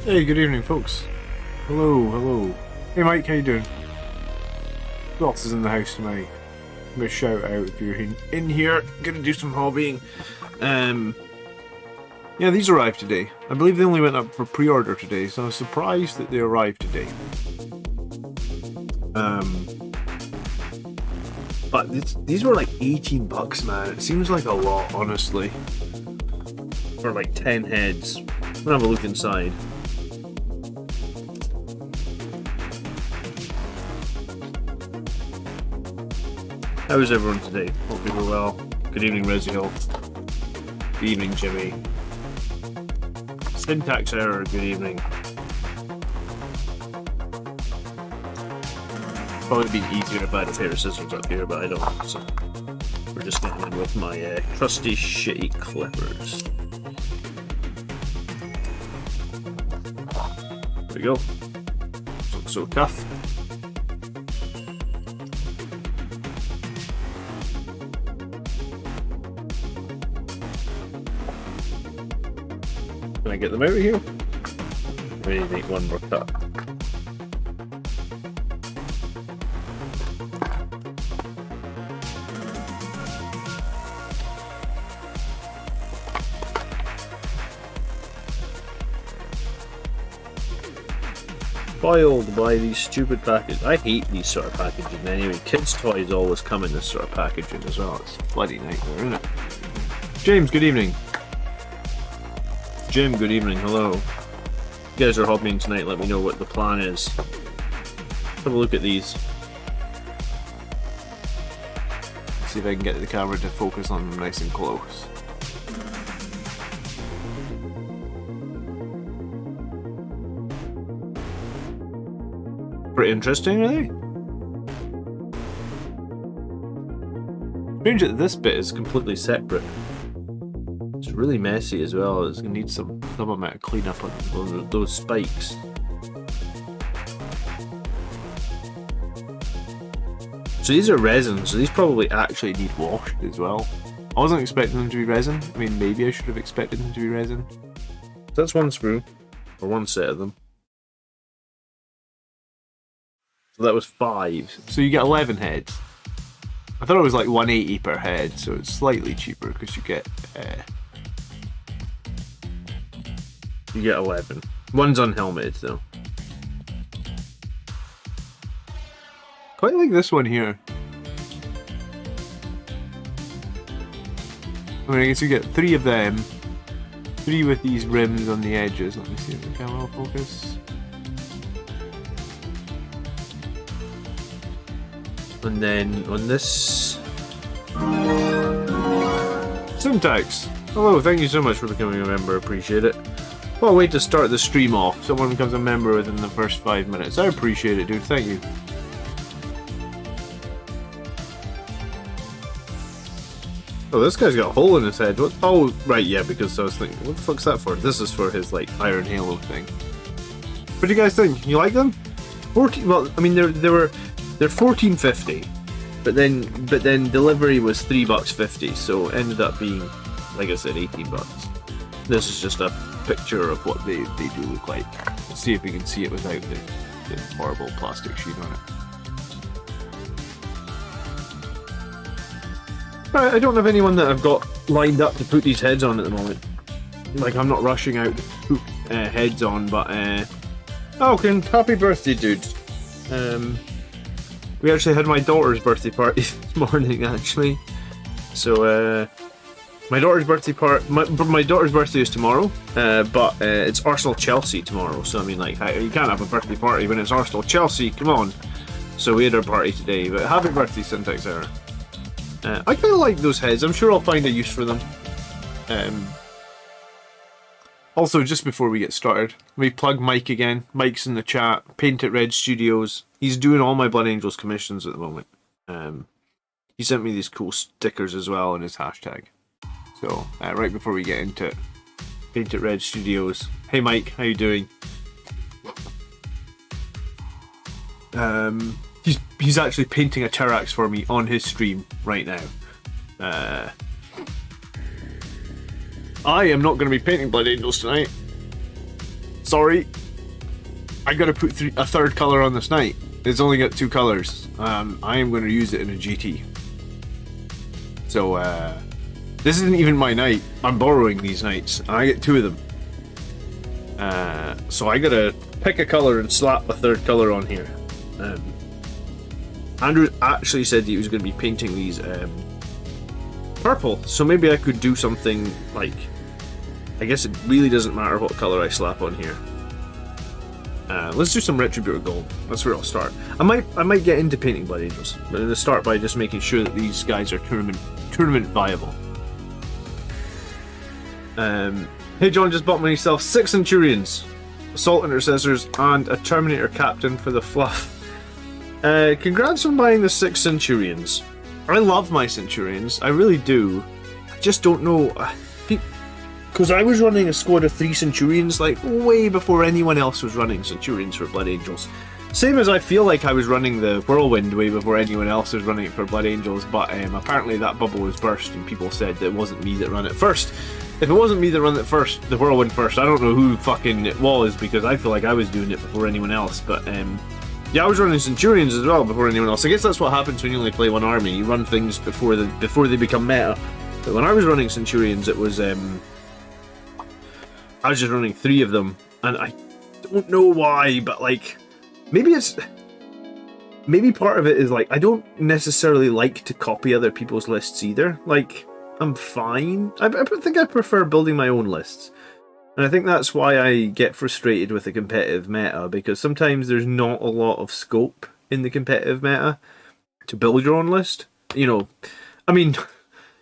Hey, good evening, folks. Hello, hello. Hey, Mike, how you doing? Who else is in the house tonight? Give me a shout out if you're in here. Gonna do some hobbying. Yeah, these arrived today. I believe they only went up for pre-order today, so I was surprised that they arrived today. But these were like $18, man. It seems like a lot, honestly. For like 10 heads. I'm gonna have a look inside. How is everyone today? Hope you were well. Good evening, Reziel. Good evening, Jimmy. Syntax error, good evening. Probably be easier if I had a pair of scissors up here, but I don't, so we're just getting in with my trusty shitty clippers. There we go. Looks so tough. Can I get them out of here? Maybe make one more cut. Spoiled by these stupid packages. I hate these sort of packaging anyway. Kids' toys always come in this sort of packaging as well. It's a bloody nightmare, isn't it? James, good evening. Jim, good evening. Hello. You guys are hobbying tonight. Let me know what the plan is. Have a look at these. See if I can get the camera to focus on them nice and close. Pretty interesting, really. Strange that this bit is completely separate. It's really messy as well. It's gonna need some amount of cleanup on those spikes. So these are resin, so these probably actually need washed as well. I wasn't expecting them to be resin. I mean, maybe I should have expected them to be resin. So that's one sprue, or one set of them. So that was 5. So you get 11 heads. I thought it was like 180 per head, so it's slightly cheaper because you get 11. One's unhelmeted though. Quite like this one here. I mean, I guess you get 3 of them. 3 with these rims on the edges. Let me see if the camera will focus. And then on this... Syntax! Hello, thank you so much for becoming a member, appreciate it. What a way to start the stream off. Someone becomes a member within the first 5 minutes. I appreciate it, dude, thank you. Oh, this guy's got a hole in his head. What? Oh, right, yeah, because I was thinking, what the fuck's that for? This is for his, like, Iron Halo thing. What do you guys think? You like them? 14, well, I mean, they're $14.50, but then delivery was $3.50, so it ended up being, like I said, $18. This is just a picture of what they do look like. Let's see if we can see it without the horrible plastic sheet on it. Right, I don't have anyone that I've got lined up to put these heads on at the moment. Like, I'm not rushing out to put heads on, but oh, happy birthday, dude. We actually had my daughter's birthday party this morning, actually. So, my daughter's birthday my daughter's birthday is tomorrow, but it's Arsenal-Chelsea tomorrow. So, I mean, like, you can't have a birthday party when it's Arsenal-Chelsea, come on. So, we had our party today, but happy birthday, Syntax Error. I kind of like those heads. I'm sure I'll find a use for them. Also, just before we get started, let me plug Mike again. Mike's in the chat. Paint It Red Studios. He's doing all my Blood Angels commissions at the moment. He sent me these cool stickers as well in his hashtag. So, right before we get into it, Paint It Red Studios. Hey Mike, how you doing? He's actually painting a Terrax for me on his stream right now. I am not going to be painting Blood Angels tonight. Sorry. I gotta put a third color on this knight. It's only got 2 colors. I am going to use it in a GT. So, this isn't even my knight. I'm borrowing these knights, and I get 2 of them. So I gotta pick a color and slap a third color on here. Andrew actually said he was going to be painting these purple, so maybe I could do something like, I guess it really doesn't matter what color I slap on here. Let's do some Retributor Gold. That's where I'll start. I might get into painting Blood Angels, but I'm going to start by just making sure that these guys are tournament viable. Hey John, just bought myself 6 Centurions, Assault Intercessors, and a Terminator Captain for the fluff. Congrats on buying the 6 Centurions. I love my Centurions, I really do. I just don't know, because I was running a squad of 3 Centurions like way before anyone else was running Centurions for Blood Angels. Same as I feel like I was running the Whirlwind way before anyone else was running it for Blood Angels, but apparently that bubble was burst and people said that it wasn't me that ran it first. If it wasn't me that ran it first, the Whirlwind first, I don't know who fucking it was, because I feel like I was doing it before anyone else, but yeah, I was running Centurions as well before anyone else. I guess that's what happens when you only play one army, you run things before they become meta. But when I was running Centurions, it was I was just running 3 of them, and I don't know why, but like, maybe part of it is like, I don't necessarily like to copy other people's lists either. Like, I'm fine. I think I prefer building my own lists. And I think that's why I get frustrated with the competitive meta, because sometimes there's not a lot of scope in the competitive meta to build your own list. You know, I mean,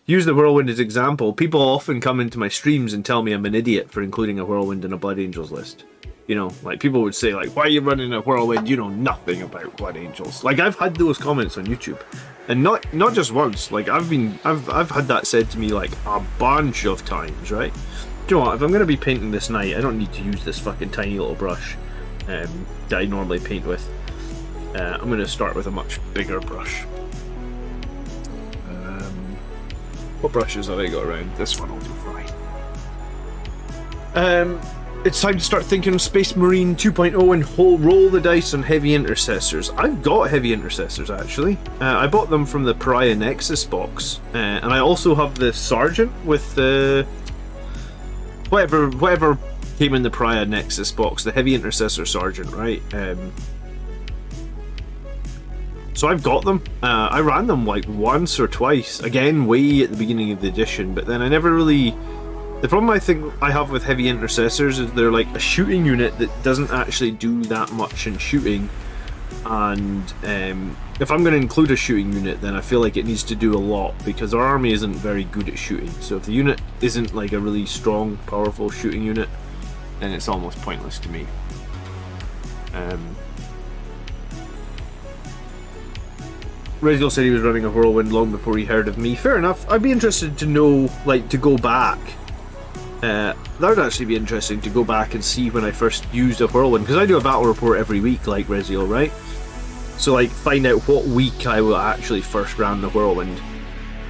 use the Whirlwind as example. People often come into my streams and tell me I'm an idiot for including a Whirlwind in a Blood Angels list. You know, like people would say like, why are you running a Whirlwind? You know nothing about Blood Angels. Like, I've had those comments on YouTube. And not just once, like I've had that said to me like a bunch of times, right? Do you know what, if I'm going to be painting this knight, I don't need to use this fucking tiny little brush that I normally paint with. I'm going to start with a much bigger brush. What brushes have I got around? This one will do fine. It's time to start thinking of Space Marine 2.0 and roll the dice on Heavy Intercessors. I've got Heavy Intercessors, actually. I bought them from the Pariah Nexus box. And I also have the Sergeant with the... Whatever came in the Pariah Nexus box, the Heavy Intercessor Sergeant, right? So I've got them. I ran them like once or twice. Again, way at the beginning of the edition, but then I never really... The problem I think I have with Heavy Intercessors is they're like a shooting unit that doesn't actually do that much in shooting, and if I'm going to include a shooting unit, then I feel like it needs to do a lot, because our army isn't very good at shooting. So if the unit isn't like a really strong, powerful shooting unit, then it's almost pointless to me. Reziel said he was running a Whirlwind long before he heard of me. Fair enough. I'd be interested to know, like, to go back. That would actually be interesting to go back and see when I first used a Whirlwind, because I do a battle report every week, like Reziel, right? So, like, find out what week I will actually first ran the Whirlwind.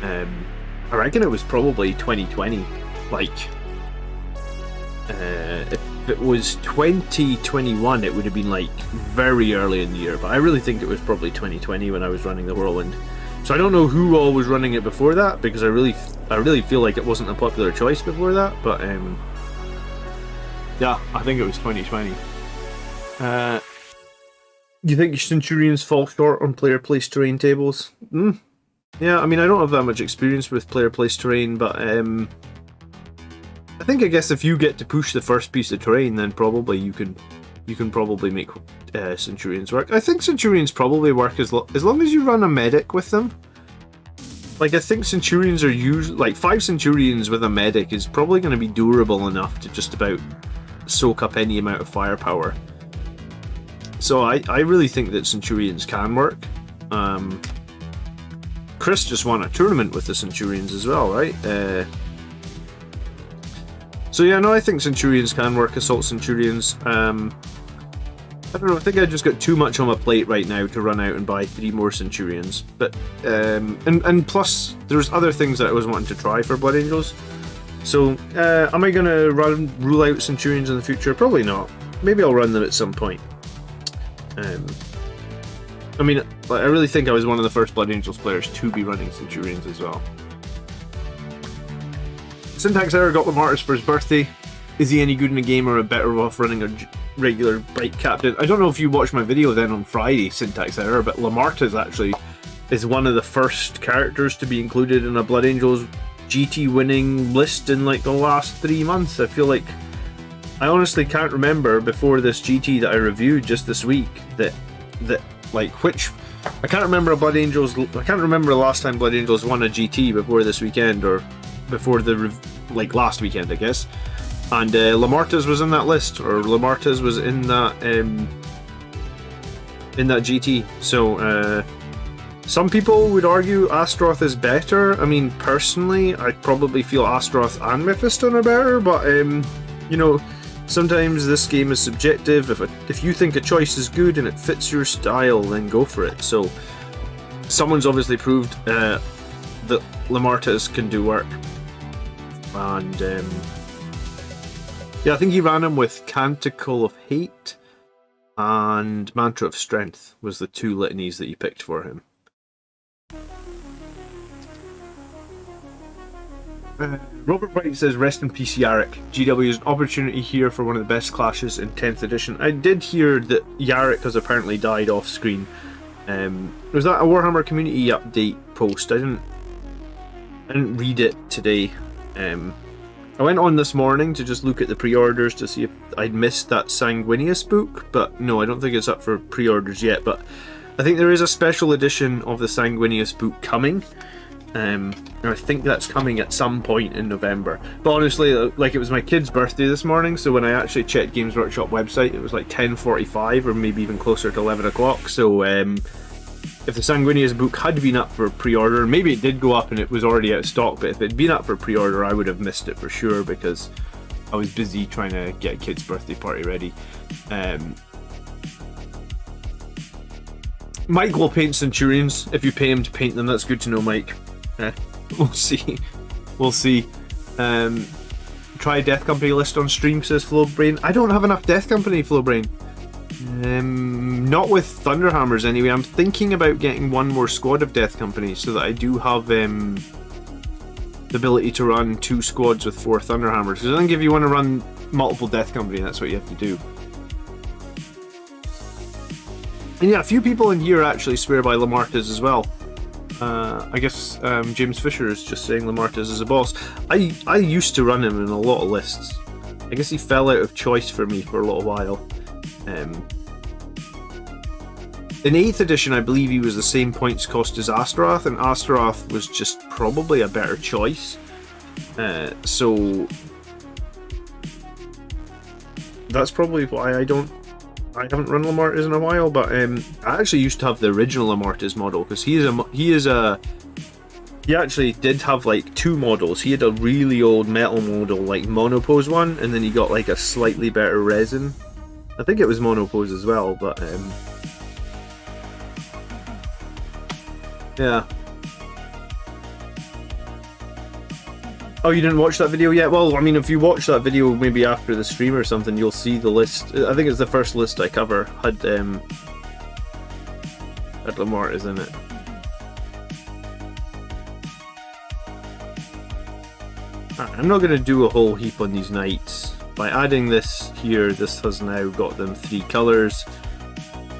I reckon it was probably 2020. Like, if it was 2021, it would have been like very early in the year, but I really think it was probably 2020 when I was running the Whirlwind. So I don't know who all was running it before that, because I really feel like it wasn't a popular choice before that, but yeah, I think it was 2020. You think Centurions fall short on player place terrain tables? Yeah, I mean, I don't have that much experience with player place terrain, but I guess if you get to push the first piece of terrain, then probably you can probably make Centurions work. I think Centurions probably work as long as you run a medic with them. Like, I think Centurions are usually... Like, 5 Centurions with a medic is probably going to be durable enough to just about soak up any amount of firepower. So I really think that Centurions can work. Chris just won a tournament with the Centurions as well, right? So yeah, no, I think Centurions can work, Assault Centurions. I don't know, I think I just got too much on my plate right now to run out and buy 3 more Centurions. But, and plus, there's other things that I was wanting to try for Blood Angels. So, am I going to rule out Centurions in the future? Probably not. Maybe I'll run them at some point. I mean, I really think I was one of the first Blood Angels players to be running Centurions as well. Syntax Error got Lamartus for his birthday. Is he any good in a game or better off running a regular bike captain? I don't know if you watched my video then on Friday, Syntax Error, but Lamartus actually is one of the first characters to be included in a Blood Angels GT winning list in like the last 3 months. I feel like I honestly can't remember before this GT that I reviewed just this week that like which I can't remember a Blood Angels. I can't remember the last time Blood Angels won a GT before this weekend or before the like last weekend, I guess. And Lamartus was in that list, or Lamartus was in that GT. So some people would argue Astroth is better. I mean, personally, I probably feel Astroth and Mephiston are better, but you know, sometimes this game is subjective. If you think a choice is good and it fits your style, then go for it. So someone's obviously proved that Lamartus can do work, and yeah, I think he ran him with Canticle of Hate and Mantra of Strength was the 2 litanies that you picked for him. Robert White says, rest in peace Yarrick. GW is an opportunity here for one of the best clashes in 10th edition. I did hear that Yarrick has apparently died off screen. Was that a Warhammer community update post? I didn't read it today. I went on this morning to just look at the pre-orders to see if I'd missed that Sanguinius book, but no, I don't think it's up for pre-orders yet, but I think there is a special edition of the Sanguinius book coming, and I think that's coming at some point in November. But honestly, like, it was my kid's birthday this morning, so when I actually checked Games Workshop website, it was like 10:45 or maybe even closer to 11 o'clock, so if the Sanguinius book had been up for pre-order, maybe it did go up and it was already out of stock, but if it had been up for pre-order, I would have missed it for sure because I was busy trying to get a kid's birthday party ready. Mike will paint Centurions. If you pay him to paint them, that's good to know, Mike. We'll see. We'll see. Try a Death Company list on stream, says Flowbrain. I don't have enough Death Company, Flowbrain. Not with Thunderhammers anyway. I'm thinking about getting one more squad of Death Company so that I do have the ability to run 2 squads with 4 Thunderhammers. Because I think if you want to run multiple Death Company, that's what you have to do. And yeah, a few people in here actually swear by Lamartus as well. I guess James Fisher is just saying Lamartus is a boss. I used to run him in a lot of lists. I guess he fell out of choice for me for a little while. In 8th edition, I believe he was the same points cost as Astaroth, and Astaroth was just probably a better choice. So that's probably why I haven't run Lamartus in a while. But I actually used to have the original Lamartus model because he actually did have like 2 models. He had a really old metal model, like Monopose one, and then he got like a slightly better resin. I think it was Monopose as well, but yeah. Oh, you didn't watch that video yet? Well, I mean, if you watch that video maybe after the stream or something, you'll see the list. I think it's the first list I cover had Lamartus in it. I'm not going to do a whole heap on these knights. By adding this here, this has now got them 3 colours.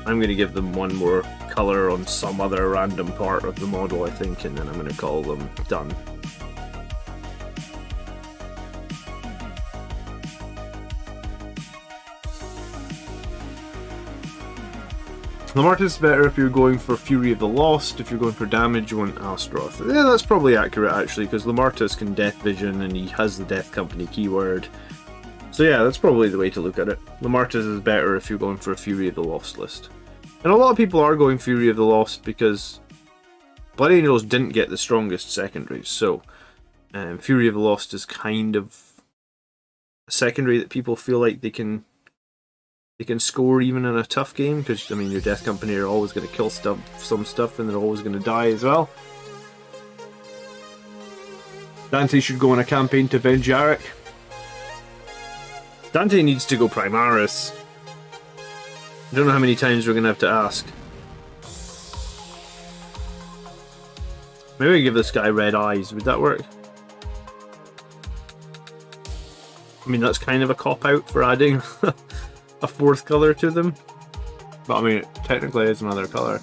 I'm going to give them 1 more colour on some other random part of the model, I think, and then I'm going to call them done. Lamartus is better if you're going for Fury of the Lost. If you're going for damage, you want Astroth. Yeah, that's probably accurate actually, because Lamartus can Death Vision and he has the Death Company keyword. So yeah, that's probably the way to look at it. Lamartus is better if you're going for a Fury of the Lost list. And a lot of people are going Fury of the Lost because Blood Angels didn't get the strongest secondaries, so Fury of the Lost is kind of a secondary that people feel like they can score even in a tough game, because I mean your Death Company are always going to kill some stuff and they're always going to die as well. Dante should go on a campaign to avenge Yarrick. Dante needs to go Primaris. I don't know how many times we're gonna have to ask. Maybe we give this guy red eyes. Would that work? I mean, that's kind of a cop-out for adding a fourth colour to them. But I mean, it technically is another colour.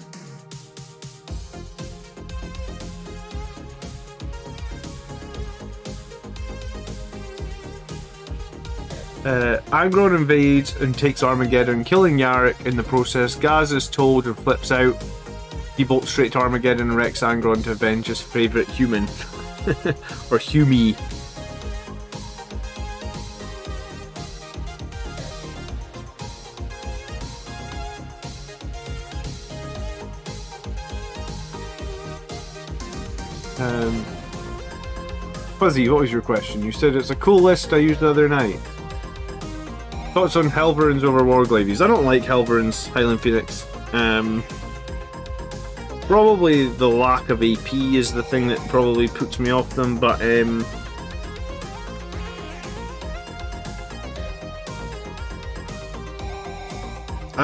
Angron invades and takes Armageddon, killing Yarrick in the process. Gaz is told and flips out. He bolts straight to Armageddon and wrecks Angron to avenge his favourite human. Or Humie. Fuzzy, what was your question? You said it's a cool list I used the other night. Thoughts on Helverins over Warglaives? I don't like Helverins, Highland Phoenix. Probably the lack of AP is the thing that probably puts me off them, but I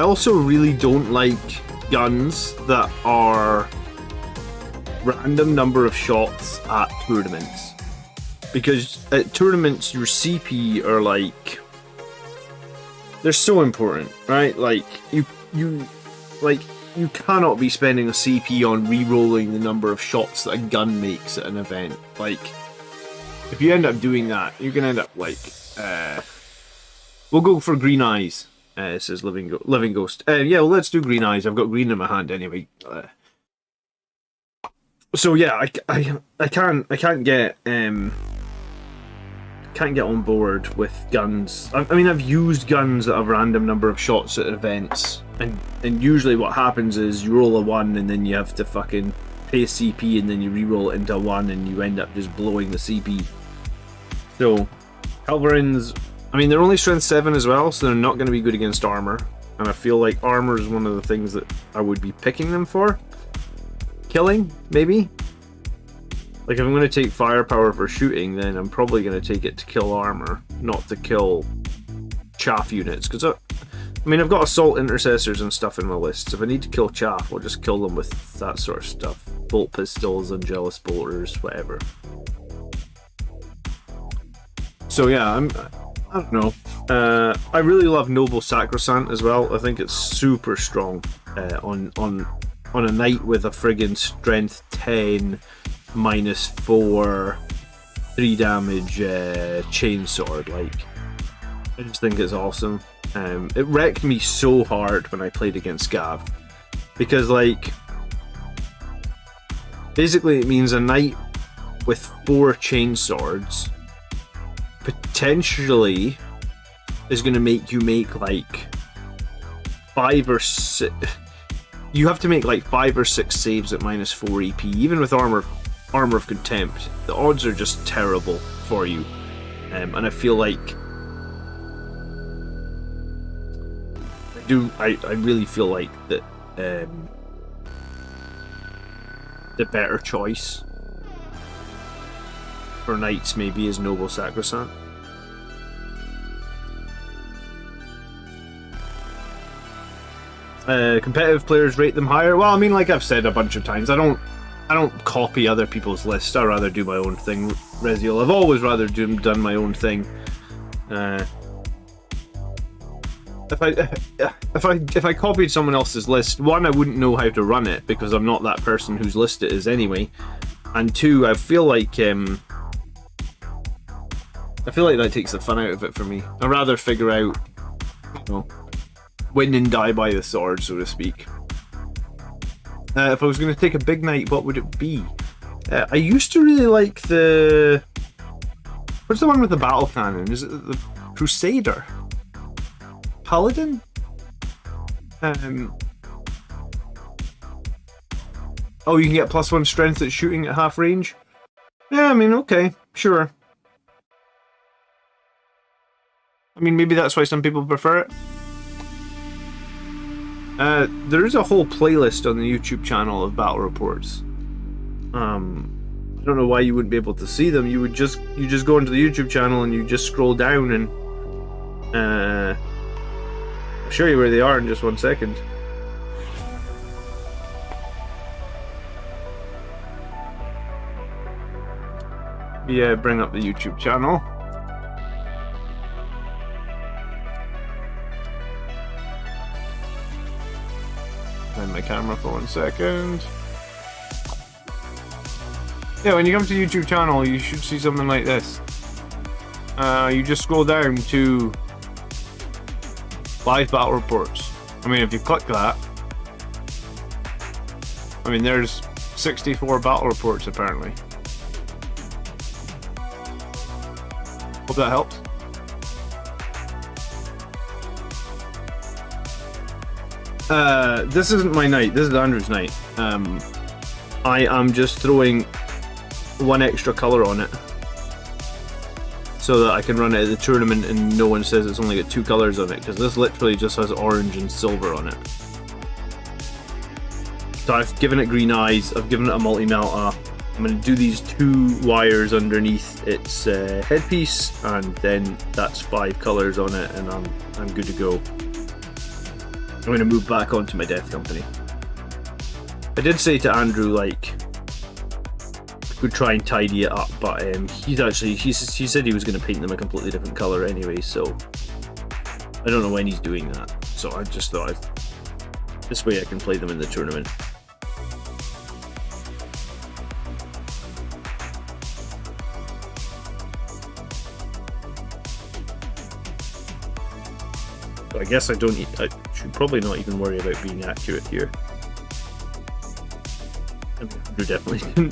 also really don't like guns that are random number of shots at tournaments. Because at tournaments your CP are like... they're so important, right? Like, you cannot be spending a CP on re-rolling the number of shots that a gun makes at an event. Like, if you end up doing that, you're gonna end up like, we'll go for green eyes. It says Living Ghost. Yeah, well, let's do green eyes. I've got green in my hand anyway. So yeah, I can't get on board with guns. I mean, I've used guns that have a random number of shots at events, and usually what happens is you roll a 1 and then you have to fucking pay a CP and then you re-roll it into a 1 and you end up just blowing the CP. So, Helverins, I mean, they're only strength 7 as well, so they're not going to be good against armor, and I feel like armor is one of the things that I would be picking them for. Killing, maybe? Like, if I'm going to take firepower for shooting, then I'm probably going to take it to kill armor, not to kill chaff units. Because, I mean, I've got assault intercessors and stuff in my list. So if I need to kill chaff, I'll just kill them with that sort of stuff. Bolt pistols, Angelus bolters, whatever. So yeah, I don't know. I really love Noble Sacrosanct as well. I think it's super strong on a knight with a friggin' strength 10... -4, 3 damage chainsword. Like, I just think it's awesome. It wrecked me so hard when I played against Gav, because like, basically it means a knight with 4 chainswords potentially is going to make you make like 5 or 6. You have to make like 5 or 6 saves at -4 EP, even with Armor of Contempt. The odds are just terrible for you, and I feel like I really feel like that the better choice for knights maybe is Noble Sacrosanct. Competitive players rate them higher. Well, I mean, like I've said a bunch of times, I don't copy other people's lists. I rather do my own thing, Reziel. I've always rather done my own thing. If I copied someone else's list, 1, I wouldn't know how to run it because I'm not that person whose list it is anyway, and 2, I feel like that takes the fun out of it for me. I'd rather figure out, you know, win and die by the sword, so to speak. If I was going to take a big knight, what would it be? I used to really like the... What's the one with the battle cannon? Is it the Crusader? Paladin? Oh, you can get +1 strength at shooting at half range? Yeah, I mean, okay, sure. I mean, maybe that's why some people prefer it. There is a whole playlist on the YouTube channel of battle reports. I don't know why you wouldn't be able to see them. You just go into the YouTube channel and you just scroll down, and show you where they are in just 1 second. Yeah, bring up the YouTube channel. And my camera for 1 second. Yeah, when you come to the YouTube channel, you should see something like this. You just scroll down to live battle reports. I mean, if you click that, I mean, there's 64 battle reports apparently. Hope that helps. This isn't my night, this is Andrew's night. I am just throwing one extra colour on it so that I can run it at the tournament and no one says it's only got 2 colours on it, because this literally just has orange and silver on it. So I've given it green eyes, I've given it a multi-melta. I'm going to do these 2 wires underneath its headpiece, and then that's 5 colours on it, and I'm good to go. I'm going to move back onto my Death Company. I did say to Andrew, like, would try and tidy it up, but he said he was going to paint them a completely different colour anyway, so I don't know when he's doing that. So I just thought this way I can play them in the tournament. I guess I should probably not even worry about being accurate here. Andrew definitely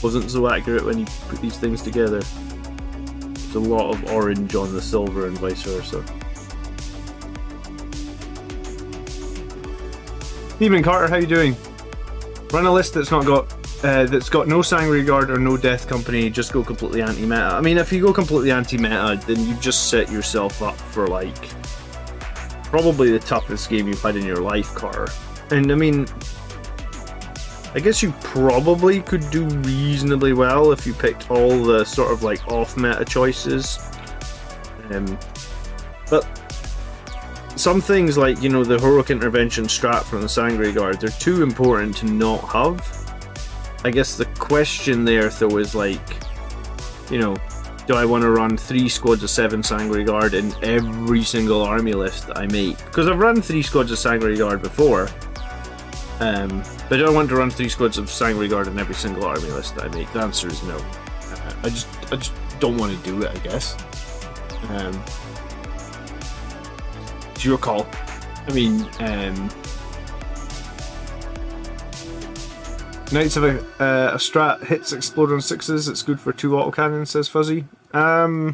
wasn't so accurate when he put these things together. There's a lot of orange on the silver and vice versa. Evening Carter, how you doing? Run a list that's got no Sangre Guard or no Death Company, just go completely anti-meta. I mean, if you go completely anti-meta, then you just set yourself up for, like, probably the toughest game you've had in your life, Carter. And I mean, I guess you probably could do reasonably well if you picked all the sort of like off-meta choices. But some things like, you know, the Heroic Intervention strat from the Sangre Guard, they're too important to not have. I guess the question there though is like, you know, do I want to run 3 squads of 7 Sangre Guard in every single army list that I make? Because I've run 3 squads of Sangre Guard before, but do I want to run 3 squads of Sangre Guard in every single army list that I make? The answer is no. I just don't want to do it, I guess. It's your call. I mean, Knights of a strat hits explode on 6s, it's good for 2 autocannons, says Fuzzy. Yeah,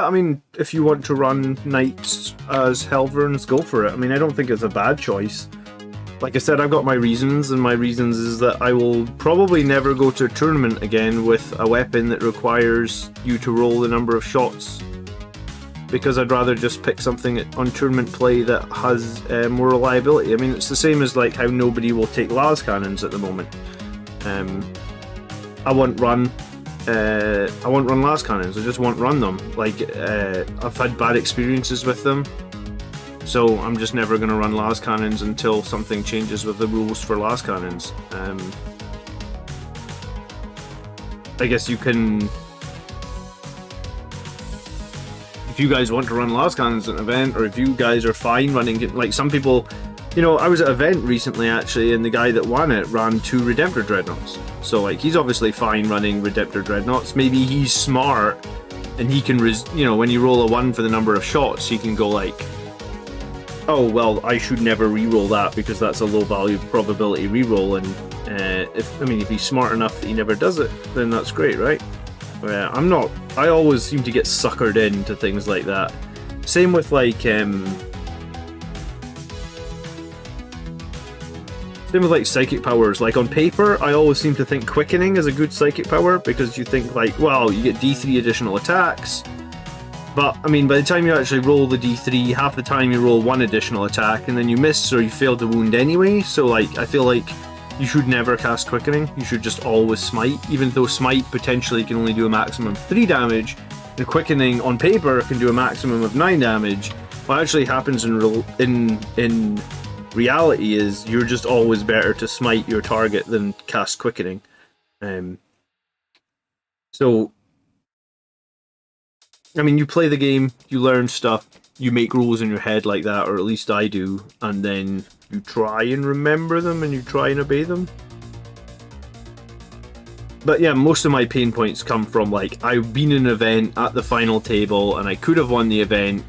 I mean, if you want to run Knights as Helverns, go for it. I mean, I don't think it's a bad choice. Like I said, I've got my reasons, and my reasons is that I will probably never go to a tournament again with a weapon that requires you to roll the number of shots, because I'd rather just pick something on tournament play that has more reliability. I mean, it's the same as like how nobody will take las cannons at the moment. I won't run las cannons. I just won't run them. Like I've had bad experiences with them, so I'm just never going to run las cannons until something changes with the rules for las cannons. I guess you can. If you guys want to run las cannons at an event, or if you guys are fine running, like some people, you know, I was at an event recently actually, and the guy that won it ran 2 Redemptor Dreadnoughts. So like he's obviously fine running Redemptor Dreadnoughts. Maybe he's smart and he can, you know, when you roll a 1 for the number of shots, he can go like, oh well, I should never re-roll that because that's a low value probability re-roll. And if he's smart enough that he never does it, then that's great, right? I'm not. I always seem to get suckered into things like that. Same with like psychic powers. Like on paper, I always seem to think quickening is a good psychic power because you think like, well, you get D3 additional attacks. But I mean, by the time you actually roll the D3, half the time you roll 1 additional attack, and then you miss or you fail to wound anyway. So like, I feel like you should never cast Quickening, you should just always Smite. Even though Smite potentially can only do a maximum of 3 damage, the Quickening on paper can do a maximum of 9 damage, what actually happens in reality is you're just always better to smite your target than cast quickening. So, I mean, you play the game, you learn stuff, you make rules in your head like that, or at least I do, and then you try and remember them and you try and obey them. But yeah, most of my pain points come from, like, I've been in an event at the final table and I could have won the event,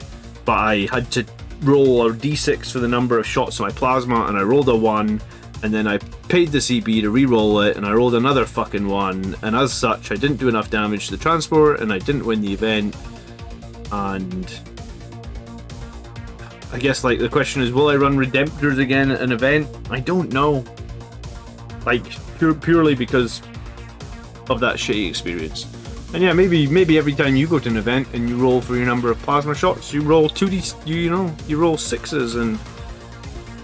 but I had to roll a d6 for the number of shots of my plasma, and I rolled a 1, and then I paid the CP to re-roll it, and I rolled another fucking 1, and as such I didn't do enough damage to the transport, and I didn't win the event. And I guess, like, the question is, will I run Redemptors again at an event? I don't know. Like, purely because of that shitty experience. And yeah, maybe every time you go to an event and you roll for your number of plasma shots, you roll 2d, you roll 6s, and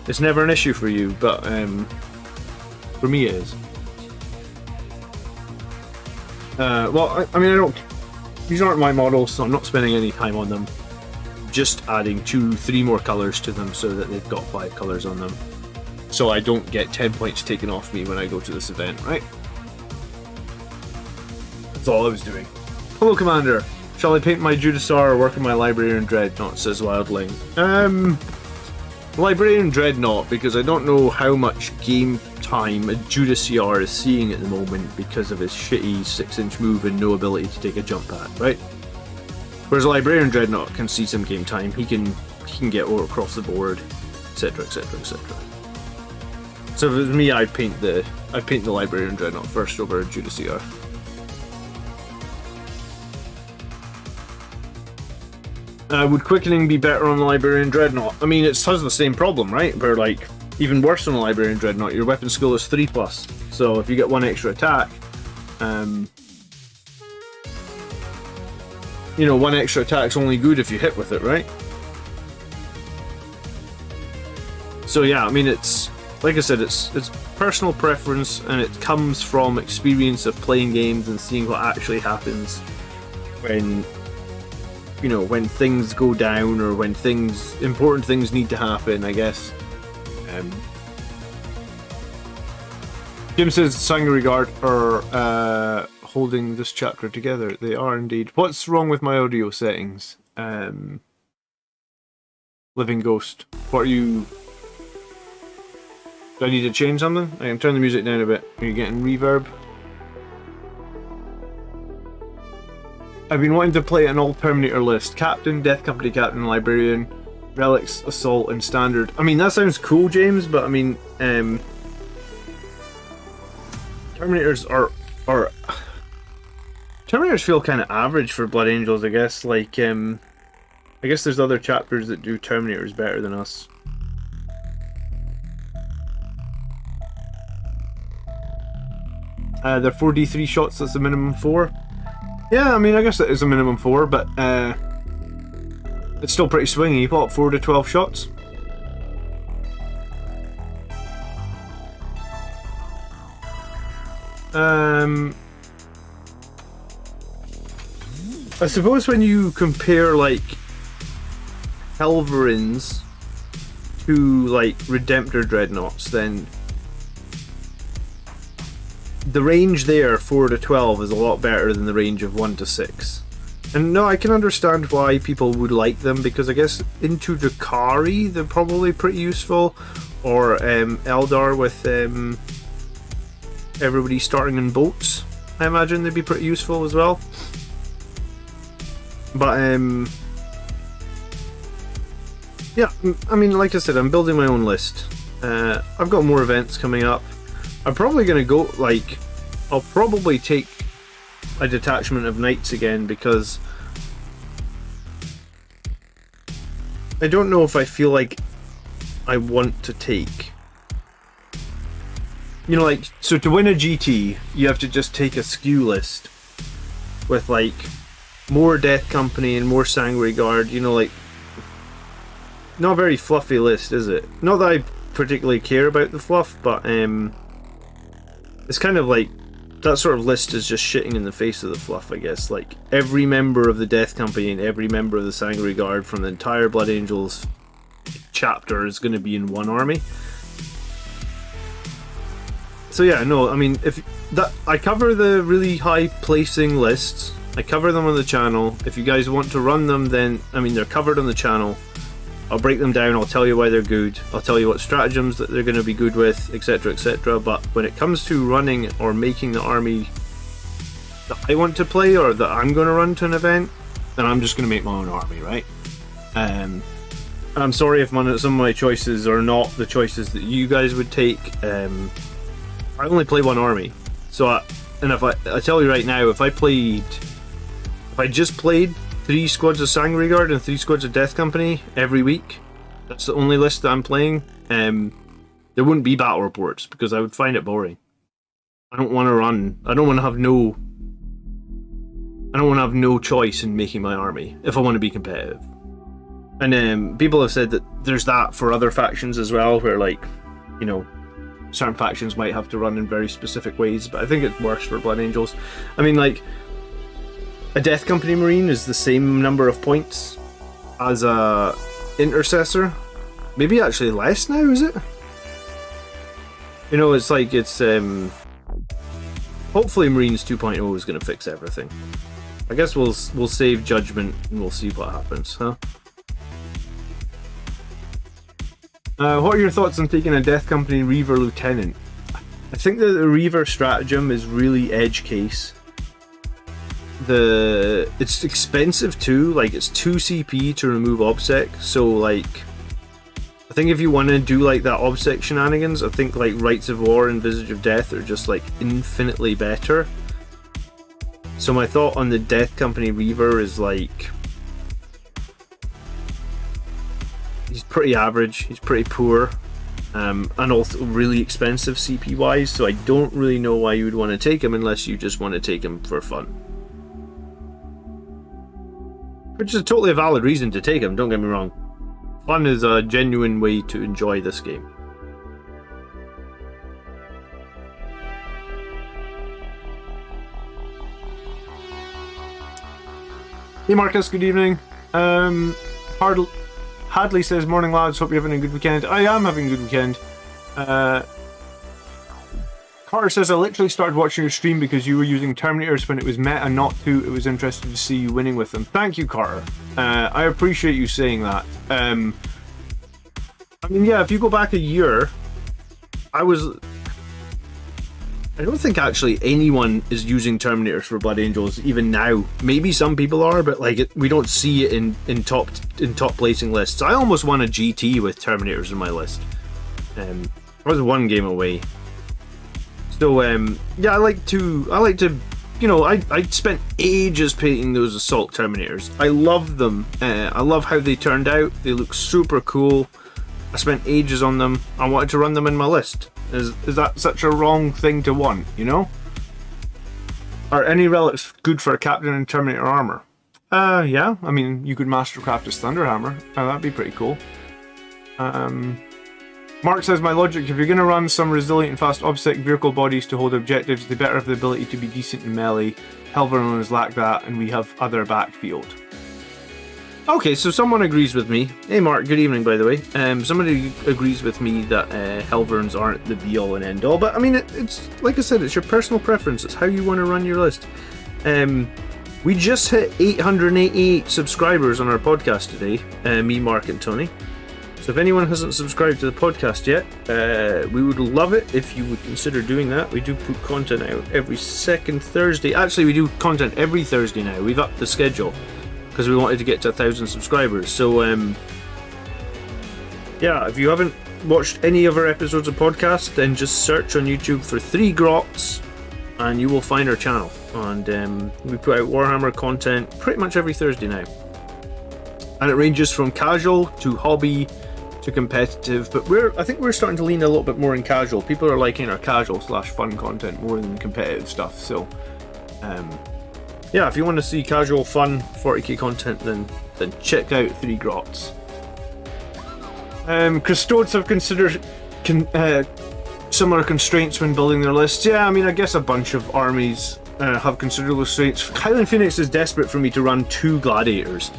it's never an issue for you. But for me, it is. Well, I mean, I don't. These aren't my models, so I'm not spending any time on them. Just adding 2-3 more colors to them so that they've got 5 colors on them, so I don't get 10 points taken off me when I go to this event, right? That's all I was doing. Hello, Commander. Shall I paint my Judasar or work on my Librarian Dreadnought, says Wildling. Librarian Dreadnought, because I don't know how much game time a Judasar is seeing at the moment because of his shitty 6-inch move and no ability to take a jump pad, right? Whereas a Librarian Dreadnought can see some game time. He can get across the board, etc, etc, etc. So if it was me, I'd paint the Librarian Dreadnought first over Judasar. Would quickening be better on the Librarian Dreadnought? I mean, it has the same problem, right? Where, like, even worse on the Librarian Dreadnought, your weapon skill is 3+. So if you get 1 extra attack, 1 extra attack's only good if you hit with it, right? So yeah, I mean, it's, like I said, it's personal preference, and it comes from experience of playing games and seeing what actually happens when things go down, or when important things need to happen, I guess. Jim says Sangregard are holding this chapter together. They are indeed. What's wrong with my audio settings? Living Ghost. What are you... Do I need to change something? I can turn the music down a bit. Are you getting reverb? I've been wanting to play an all-Terminator list. Captain, Death Company Captain, Librarian, Relics, Assault, and Standard. I mean, that sounds cool, James, but I mean, Terminators are... Terminators feel kind of average for Blood Angels, I guess. Like, I guess there's other chapters that do Terminators better than us. They're 4d3 shots, that's a minimum 4. Yeah, I mean, I guess that is a minimum 4, but it's still pretty swingy. You put 4 to 12 shots. I suppose when you compare, like, Helverins to, like, Redemptor Dreadnoughts, then the range there, 4 to 12, is a lot better than the range of 1 to 6. And no, I can understand why people would like them, because I guess into Drakari they're probably pretty useful, or Eldar with everybody starting in boats. I imagine they'd be pretty useful as well. But yeah, I mean, like I said, I'm building my own list. I've got more events coming up. I'm probably going to go, like, I'll probably take a detachment of knights again, because I don't know if I feel like I want to take, like, so to win a GT, you have to just take a Skew list with, like, more Death Company and more Sangregard, like, not a very fluffy list, is it? Not that I particularly care about the fluff, but it's kind of like that sort of list is just shitting in the face of the fluff, I guess. Like, every member of the Death Company and every member of the Sanguinary Guard from the entire Blood Angels chapter is going to be in one army. So yeah, no, I mean, if that, I cover the really high placing lists. I cover them on the channel. If you guys want to run them, then, I mean, they're covered on the channel. I'll break them down, I'll tell you why they're good, I'll tell you what stratagems that they're going to be good with, etc, etc. But when it comes to running or making the army that I want to play or that I'm going to run to an event, then I'm just going to make my own army, right? And I'm sorry if some of my choices are not the choices that you guys would take. I only play one army, so if I tell you right now, if I just played 3 squads of Sanguinary Guard and 3 squads of Death Company every week, that's the only list that I'm playing, there wouldn't be battle reports because I would find it boring. I don't want to run. I don't want to have no choice in making my army if I want to be competitive. And people have said that there's that for other factions as well, where, like, you know, certain factions might have to run in very specific ways, but I think it's worse for Blood Angels. I mean, like, a Death Company Marine is the same number of points as a Intercessor. Maybe actually less now, is it? You know, it's like, it's hopefully Marines 2.0 is going to fix everything. I guess we'll save judgment and we'll see what happens, huh? What are your thoughts on taking a Death Company Reaver Lieutenant? I think that the Reaver stratagem is really edge case. It's expensive too, like it's 2 CP to remove OBSEC, so like I think if you want to do like that OBSEC shenanigans, I think like Rites of War and Visage of Death are just like infinitely better. So my thought on the Death Company Reaver is like, he's pretty average, he's pretty poor, and also really expensive CP wise, so I don't really know why you would want to take him unless you just want to take him for fun. Which is a totally valid reason to take him, don't get me wrong. Fun is a genuine way to enjoy this game. Hey Marcus, good evening. Hadley says, morning lads, hope you're having a good weekend. I am having a good weekend. Carter says, I literally started watching your stream because you were using Terminators when it was meta not to. It was interesting to see you winning with them. Thank you, Carter. I appreciate you saying that. I mean, yeah, if you go back a year, I don't think actually anyone is using Terminators for Blood Angels even now. Maybe some people are, but like we don't see it in top placing lists. I almost won a GT with Terminators in my list. I was one game away. So yeah, I like to, you know, I spent ages painting those Assault Terminators. I love them. I love how they turned out. They look super cool. I spent ages on them. I wanted to run them in my list. Is that such a wrong thing to want, you know? Are any relics good for a captain in Terminator armor? Yeah, I mean, you could mastercraft his Thunderhammer. That'd be pretty cool. Mark says, my logic, if you're going to run some resilient and fast obsec vehicle bodies to hold objectives, they better have the ability to be decent in melee. Helverons lack that, and we have other backfield. Okay, so someone agrees with me. Hey Mark, good evening by the way. Somebody agrees with me that Helverons aren't the be-all and end-all, but I mean, it's like I said, it's your personal preference. It's how you want to run your list. We just hit 888 subscribers on our podcast today, me, Mark, and Tony. So if anyone hasn't subscribed to the podcast yet, we would love it if you would consider doing that. We do put content out every second Thursday. Actually, we do content every Thursday now. We've upped the schedule because we wanted to get to 1,000 subscribers. So yeah, if you haven't watched any of our episodes of podcast, then just search on YouTube for 3 Grots and you will find our channel. And we put out Warhammer content pretty much every Thursday now. And it ranges from casual to hobby to competitive, but I think we're starting to lean a little bit more in casual. People are liking our casual / fun content more than competitive stuff. So yeah, if you want to see casual fun 40k content, then check out 3 Grots. Custodes have similar constraints when building their lists. Yeah, I mean, I guess a bunch of armies have considerable constraints. Highland Phoenix is desperate for me to run 2 gladiators.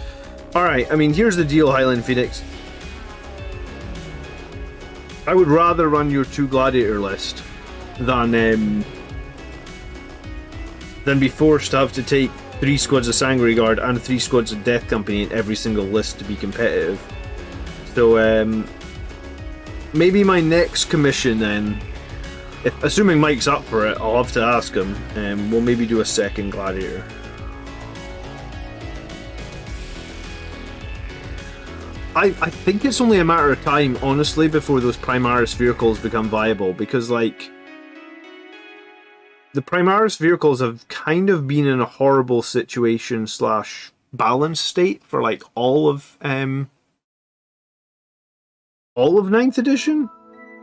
Alright, I mean, here's the deal, Highland Phoenix. I would rather run your 2 gladiator list than be forced to have to take 3 squads of Sanguinary Guard and 3 squads of Death Company in every single list to be competitive. So, maybe my next commission then, assuming Mike's up for it, I'll have to ask him, we'll maybe do a second gladiator. I think it's only a matter of time, honestly, before those Primaris vehicles become viable, because, like, the Primaris vehicles have kind of been in a horrible situation / balance state for, like, all of 9th edition?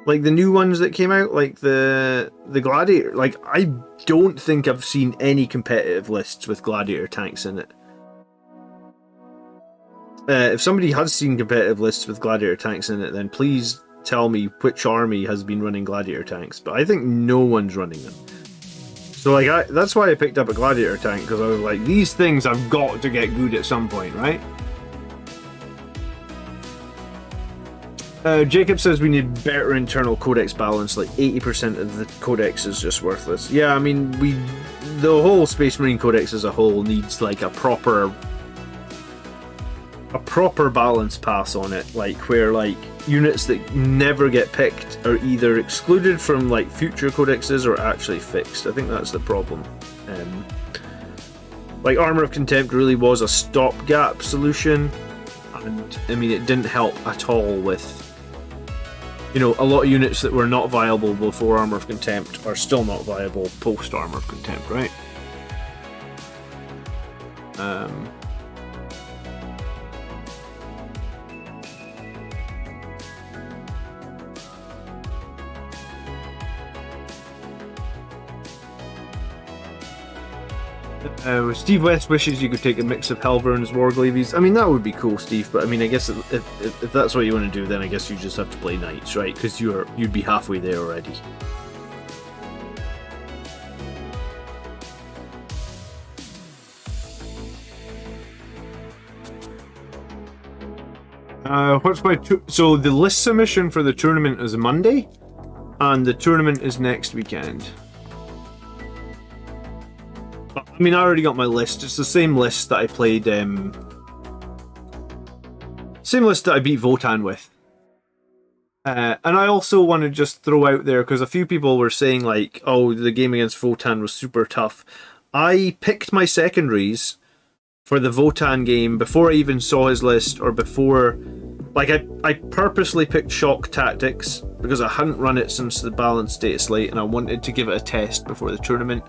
Like, the new ones that came out, like, the Gladiator, like, I don't think I've seen any competitive lists with Gladiator tanks in it. If somebody has seen competitive lists with Gladiator tanks in it, then please tell me which army has been running Gladiator tanks, but I think no one's running them. So, like, that's why I picked up a Gladiator tank, because I was like, these things have got to get good at some point, right? Jacob says we need better internal codex balance, like 80% of the codex is just worthless. Yeah, I mean, the whole Space Marine codex as a whole needs, like, a proper balance pass on it, like, where, like, units that never get picked are either excluded from, like, future codexes or actually fixed. I think that's the problem. Like, Armor of Contempt really was a stopgap solution, and, I mean, it didn't help at all with, you know, a lot of units that were not viable before Armor of Contempt are still not viable post Armor of Contempt, right? Steve West wishes you could take a mix of Hellburns, Warglavies. I mean, that would be cool, Steve, but I mean, I guess if that's what you want to do, then I guess you just have to play Knights, right? Because you'd be halfway there already. So the list submission for the tournament is Monday, and the tournament is next weekend. I mean, I already got my list. It's the same list that I played, same list that I beat Votan with. And I also want to just throw out there, because a few people were saying, like, oh, the game against Votan was super tough. I picked my secondaries for the Votan game before I even saw his list, or before... Like, I purposely picked Shock Tactics, because I hadn't run it since the Balanced Data Slate, and I wanted to give it a test before the tournament.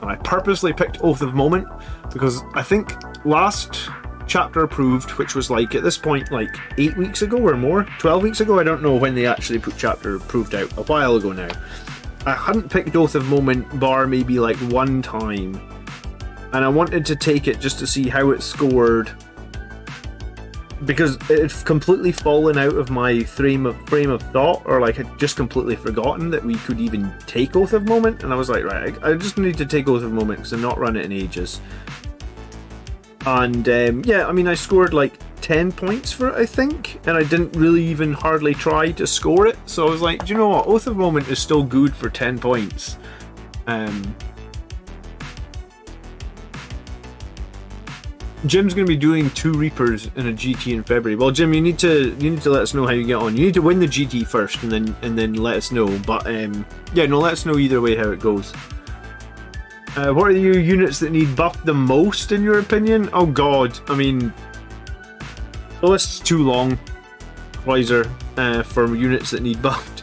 And I purposely picked Oath of Moment, because I think last chapter approved, which was, like, at this point, like, 8 weeks ago or more? 12 weeks ago? I don't know when they actually put chapter approved out. A while ago now. I hadn't picked Oath of Moment bar maybe, like, one time. And I wanted to take it just to see how it scored, because it had completely fallen out of my frame of thought, or, like, I'd just completely forgotten that we could even take Oath of Moment, and I was like, right, I just need to take Oath of Moment because I've not run it in ages. And yeah, I mean, I scored like 10 points for it, I think, and I didn't really even hardly try to score it, so I was like, do you know what, Oath of Moment is still good for 10 points. Jim's going to be doing 2 Reapers in a GT in February. Well, Jim, you need to let us know how you get on. You need to win the GT first, and then let us know. But yeah, no, let us know either way how it goes. What are the units that need buffed the most, in your opinion? Oh God, I mean, the list's too long, Weiser, for units that need buffed.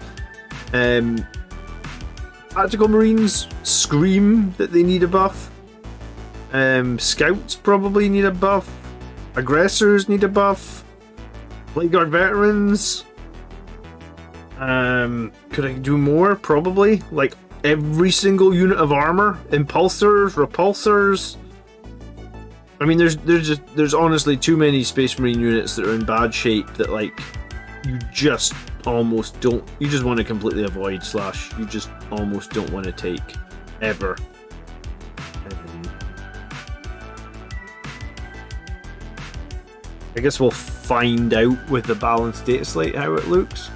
Tactical Marines scream that they need a buff. Scouts probably need a buff. Aggressors need a buff. Blade Guard Veterans. Could I do more? Probably. Like every single unit of armor. Impulsors, repulsors. I mean, there's honestly too many Space Marine units that are in bad shape that, like, you just almost don't, you just want to completely avoid / you just almost don't want to take ever. I guess we'll find out with the balanced data slate how it looks.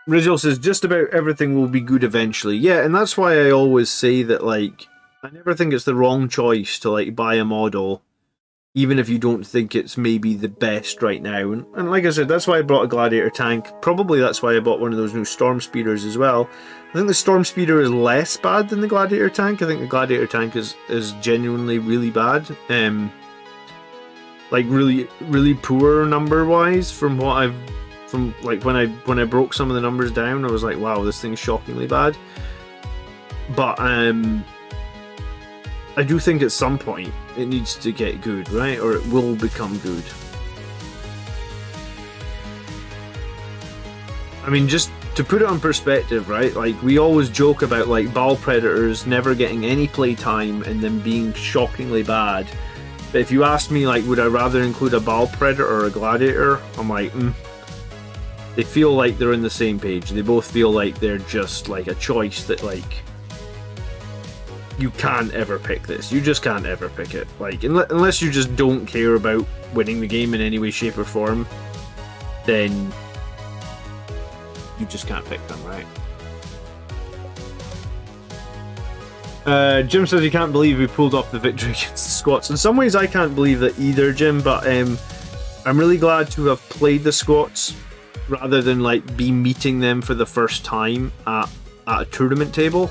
Rizal says just about everything will be good eventually. Yeah, and that's why I always say that, like, I never think it's the wrong choice to, like, buy a model, even if you don't think it's maybe the best right now. And like I said, that's why I bought a Gladiator tank. Probably that's why I bought one of those new Storm Speeders as well. I think the Storm Speeder is less bad than the Gladiator tank. I think the Gladiator tank is genuinely really bad. Like really poor number wise from what I've like when I broke some of the numbers down, I was like, wow, this thing's shockingly bad. But I do think at some point it needs to get good, right? Or it will become good. I mean, just to put it on perspective, right? Like, we always joke about, like, Ball Predators never getting any playtime and them being shockingly bad. But if you ask me, like, would I rather include a Ball Predator or a Gladiator? I'm like, They feel like they're on the same page. They both feel like they're just, like, a choice that, like, you can't ever pick this. You just can't ever pick it. Like, unless you just don't care about winning the game in any way, shape, or form, then you just can't pick them, right? Jim says he can't believe we pulled off the victory against the Scots. In some ways, I can't believe that either, Jim, but I'm really glad to have played the Scots rather than, like, be meeting them for the first time at a tournament table.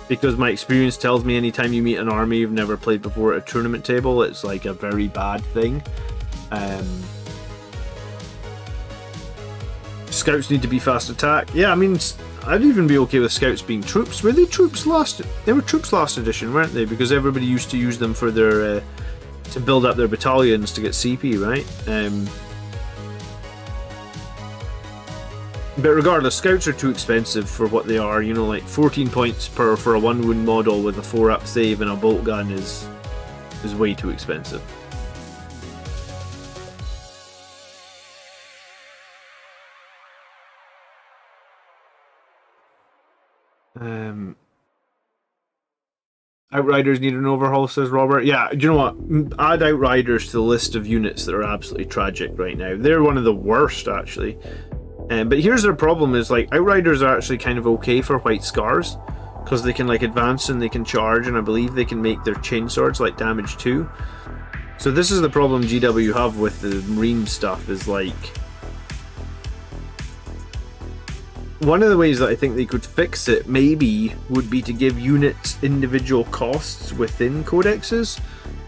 Because my experience tells me anytime you meet an army you've never played before at a tournament table, it's like a very bad thing. Scouts need to be fast attack. Yeah, I mean, I'd even be okay with scouts being troops. Were they troops last? They were troops last edition, weren't they? Because everybody used to use them for their to build up their battalions to get CP, right? But regardless, scouts are too expensive for what they are. You know, like 14 points for a 1-wound model with a 4-up save and a bolt gun is way too expensive. Outriders need an overhaul, says Robert. Yeah, do you know what? Add Outriders to the list of units that are absolutely tragic right now. They're one of the worst, actually. But here's their problem is, like, Outriders are actually kind of okay for White Scars because they can, like, advance and they can charge, and I believe they can make their chainswords, like, damage too. So this is the problem GW have with the Marine stuff, is, like, one of the ways that I think they could fix it, maybe, would be to give units individual costs within codexes.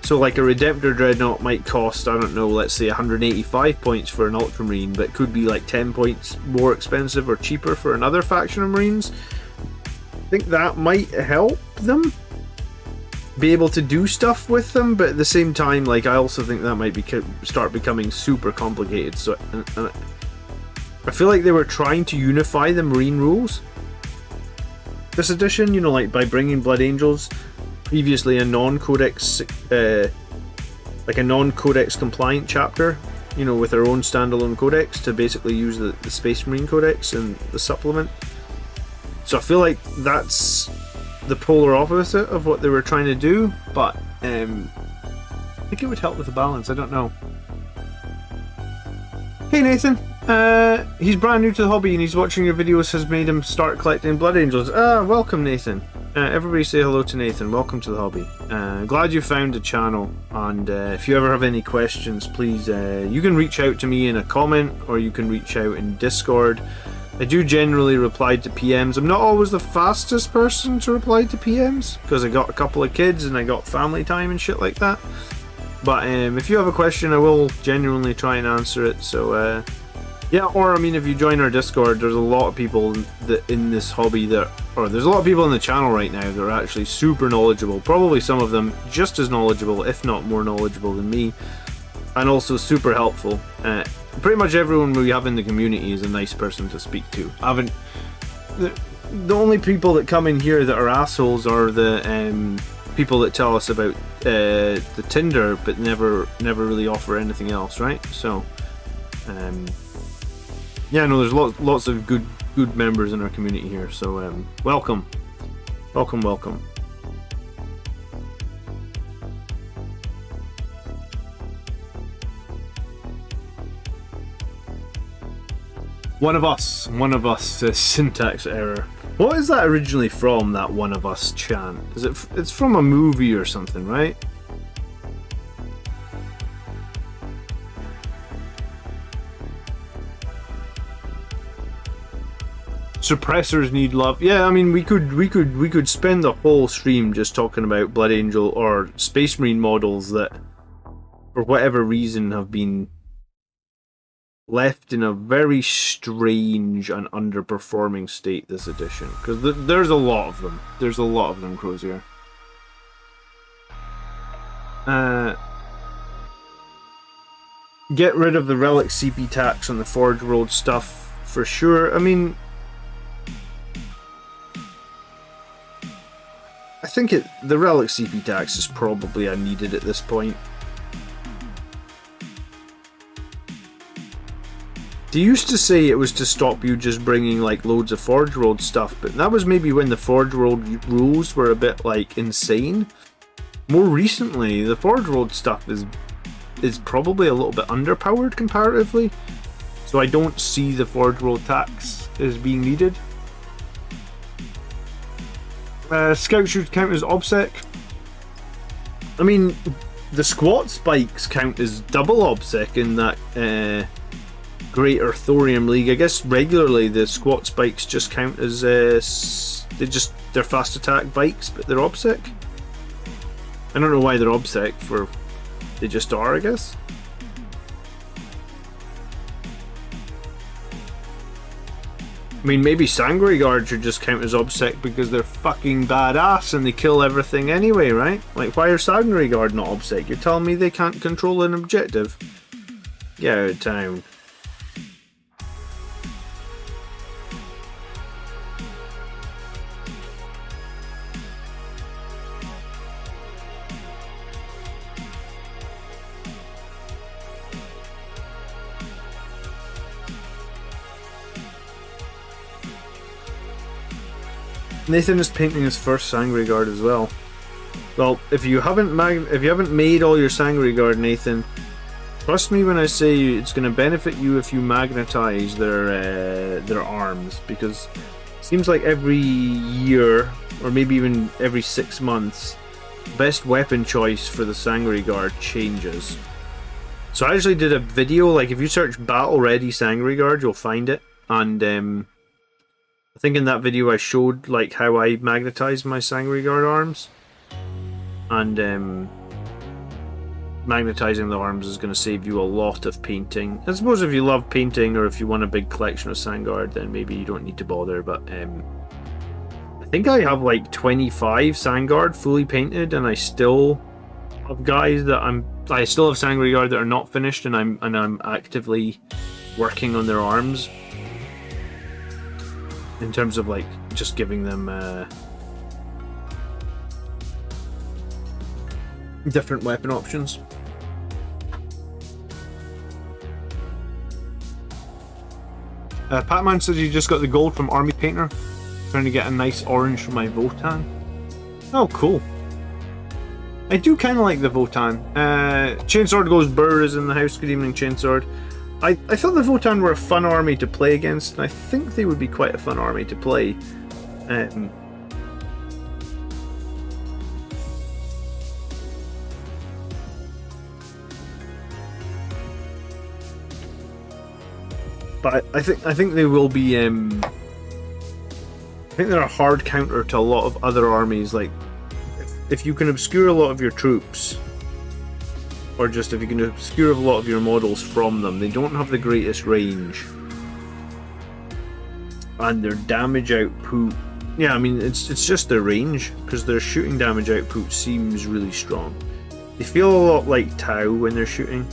So, like, a Redemptor Dreadnought might cost, I don't know, let's say 185 points for an Ultramarine, but could be like 10 points more expensive or cheaper for another faction of Marines. I think that might help them be able to do stuff with them, but at the same time, like, I also think that might start becoming super complicated. So, I feel like they were trying to unify the Marine rules this edition, you know, like by bringing Blood Angels, previously a non-codex, like a non-codex compliant chapter, you know, with their own standalone codex to basically use the Space Marine codex and the supplement. So I feel like that's the polar opposite of what they were trying to do, but I think it would help with the balance. I don't know. Hey Nathan, he's brand new to the hobby and he's watching your videos has made him start collecting Blood Angels. Welcome Nathan. Everybody say hello to Nathan. Welcome to the hobby. Glad you found the channel, and if you ever have any questions, please, you can reach out to me in a comment or you can reach out in Discord. I do generally reply to PMs. I'm not always the fastest person to reply to PMs because I got a couple of kids and I got family time and shit like that. But if you have a question, I will genuinely try and answer it. So yeah, or I mean, if you join our Discord, there's a lot of people that in this hobby there's a lot of people in the channel right now that are actually super knowledgeable. Probably some of them just as knowledgeable, if not more knowledgeable than me, and also super helpful. Pretty much everyone we have in the community is a nice person to speak to. The only people that come in here that are assholes are the people that tell us about the Tinder, but never really offer anything else, right? So, yeah, no, there's lots of good members in our community here. So, welcome. One of us says syntax error. What is that originally from, that one of us chant? It's from a movie or something, right? Suppressors need love. Yeah, I mean, we could spend the whole stream just talking about Blood Angel or Space Marine models that, for whatever reason, have been left in a very strange and underperforming state this edition, because there's a lot of them. There's a lot of them, Crozier. Get rid of the relic CP tax on the Forge World stuff for sure. I mean, I think the relic CP tax is probably unneeded at this point. They used to say it was to stop you just bringing like loads of Forge World stuff, but that was maybe when the Forge World rules were a bit like insane. More recently, the Forge World stuff is probably a little bit underpowered comparatively, so I don't see the Forge World tax as being needed. Scout should count as OBSEC. I mean, the squat spikes count as double OBSEC in that Greater Thorium League. I guess regularly the squat spikes just count as they're fast attack bikes, but they're OBSEC. I don't know why they're OBSEC, they just are, I guess. I mean, maybe Sangre Guard should just count as OBSEC because they're fucking badass and they kill everything anyway, right? Like, why are Sangre Guard not OBSEC? You're telling me they can't control an objective? Get out of town. Nathan is painting his first Sangre Guard as well. Well, if you haven't made all your Sangre Guard, Nathan, trust me when I say it's going to benefit you if you magnetize their arms, because it seems like every year, or maybe even every 6 months, best weapon choice for the Sangre Guard changes. So I actually did a video, like if you search Battle Ready Sangre Guard, you'll find it, and I think in that video I showed like how I magnetized my Sangre Guard arms, and magnetizing the arms is going to save you a lot of painting. I suppose if you love painting or if you want a big collection of Sangard, then maybe you don't need to bother, but I think I have like 25 Sangard fully painted, and I still have guys that I still have Sangre Guard that are not finished, and I'm actively working on their arms. In terms of like just giving them different weapon options. Patman says you just got the gold from Army Painter. Trying to get a nice orange for my Votan. Oh, cool. I do kind of like the Votan. Chainsword Goes Burr is in the house. Good evening, Chainsword. I thought the Votan were a fun army to play against, and I think they would be quite a fun army to play. But I think they will be. I think they're a hard counter to a lot of other armies. Like, if you can obscure a lot of your troops, or just if you can obscure a lot of your models from them, they don't have the greatest range. And their damage output, yeah, I mean, it's just their range, because their shooting damage output seems really strong. They feel a lot like Tau when they're shooting.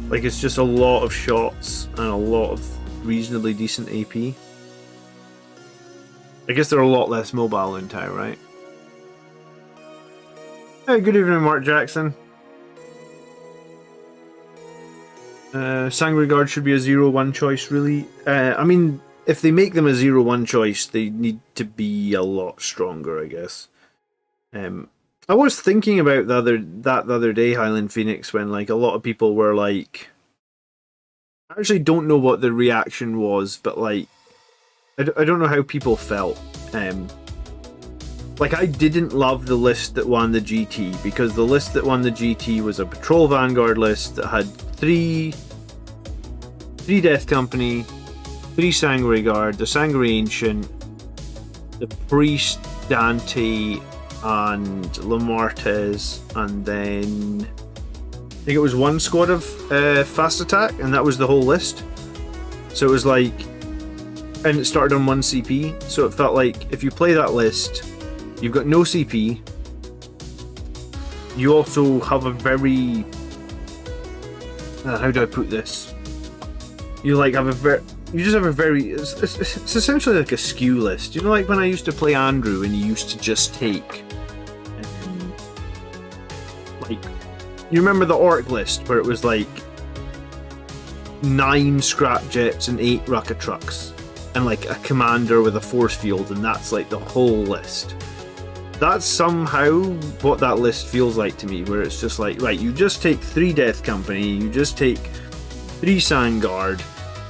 Like, it's just a lot of shots and a lot of reasonably decent AP. I guess they're a lot less mobile than Tau, right? Hey, good evening, Mark Jackson. Sanguinary Guard should be a 0-1 choice, really. I mean, if they make them a 0-1 choice, they need to be a lot stronger, I guess. I was thinking about the other day, Highland Phoenix, when like a lot of people were like, I actually don't know what the reaction was, but like, I don't know how people felt. Like, I didn't love the list that won the GT, because the list that won the GT was a Patrol Vanguard list that had three Death Company, 3 Sanguinary Guard, the Sanguinary Ancient, the Priest, Dante, and Lamartez, and then I think it was 1 squad of Fast Attack, and that was the whole list. So it was like, and it started on 1 CP, so it felt like if you play that list, you've got no CP. You also have a very... how do I put this? You like have a very... You just have a very... It's essentially like a skew list. You know, like when I used to play Andrew and you used to just take... like... You remember the Orc list where it was like 9 scrap jets and 8 Rucka trucks and like a commander with a force field, and that's like the whole list. That's somehow what that list feels like to me, where it's just like, right, you just take 3 Death Company, you just take 3 Sandguard,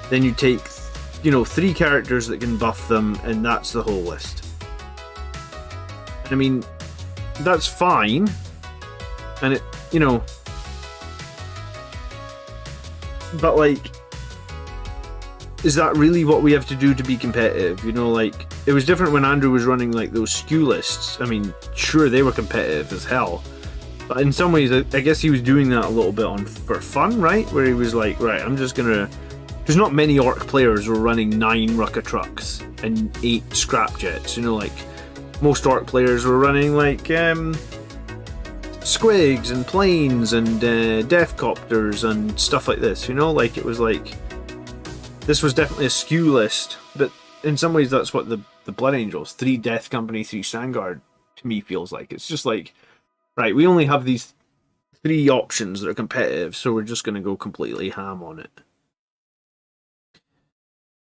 then you take, you know, 3 characters that can buff them, and that's the whole list. I mean, that's fine, and it, you know, but like, is that really what we have to do to be competitive? You know, like, it was different when Andrew was running like those skew lists. I mean, sure, they were competitive as hell, but in some ways, I guess he was doing that a little bit for fun, right? Where he was like, right, I'm just gonna... There's not many Orc players who are running 9 Rucka trucks and 8 scrap jets. You know, like, most Orc players were running like squigs and planes and death copters and stuff like this. You know, like, it was like, this was definitely a skew list, but in some ways that's what the Blood Angels, 3 Death Company, 3 Sandguard, to me feels like. It's just like, right, we only have these 3 options that are competitive, so we're just going to go completely ham on it.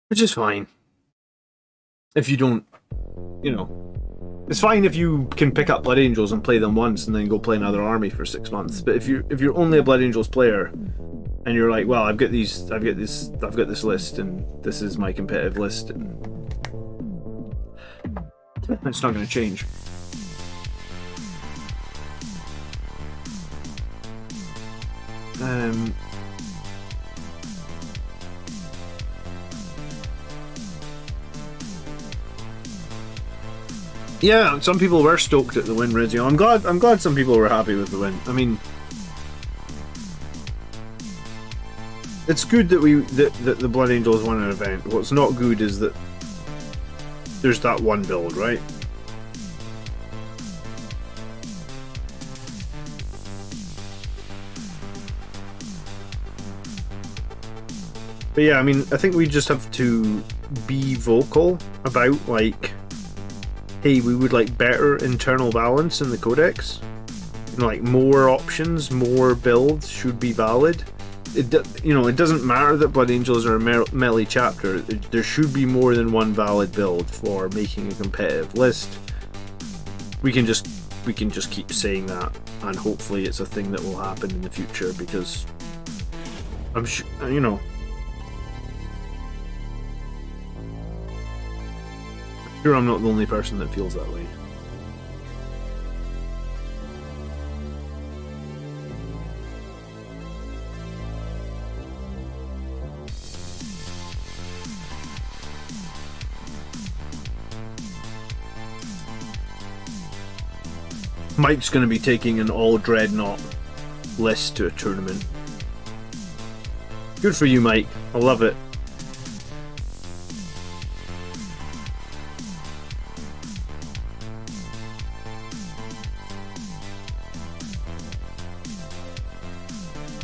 Which is fine. If you don't, you know, it's fine if you can pick up Blood Angels and play them once and then go play another army for 6 months. But if you're only a Blood Angels player and you're like, well, I've got this list and this is my competitive list, and it's not going to change. Yeah, some people were stoked at the win, Rizio. I'm glad some people were happy with the win. I mean, it's good that that the Blood Angels won an event. What's not good is that there's that one build, right? But yeah, I mean, I think we just have to be vocal about, like, hey, we would like better internal balance in the codex. You know, like, more options, more builds should be valid. You know, it doesn't matter that Blood Angels are a melee chapter. There should be more than one valid build for making a competitive list. We can just keep saying that, and hopefully it's a thing that will happen in the future, because I'm sure, you know, I'm not the only person that feels that way. Mike's going to be taking an all Dreadnought list to a tournament. Good for you, Mike. I love it.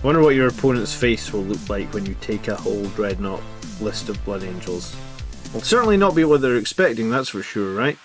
I wonder what your opponent's face will look like when you take a whole Dreadnought list of Blood Angels. Will certainly not be what they're expecting, that's for sure, right?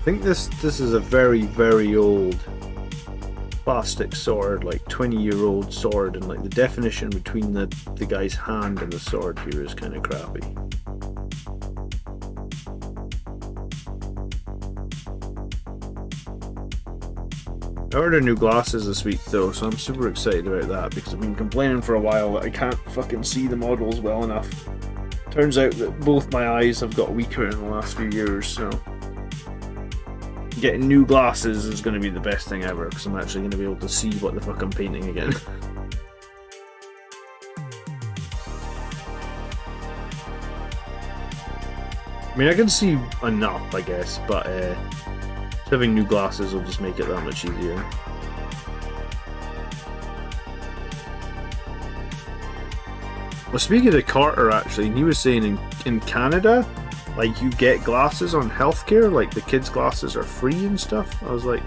think this is a very, very old plastic sword, like 20-year-old sword, and like the definition between the guy's hand and the sword here is kind of crappy. I ordered new glasses this week though, so I'm super excited about that because I've been complaining for a while that I can't fucking see the models well enough. Turns out that both my eyes have got weaker in the last few years, so getting new glasses is going to be the best thing ever because I'm actually going to be able to see what the fuck I'm painting again. I mean, I can see enough, I guess, but having new glasses will just make it that much easier. Well, speaking of Carter, actually, he was saying in Canada, like, you get glasses on healthcare, like the kids' glasses are free and stuff. I was like,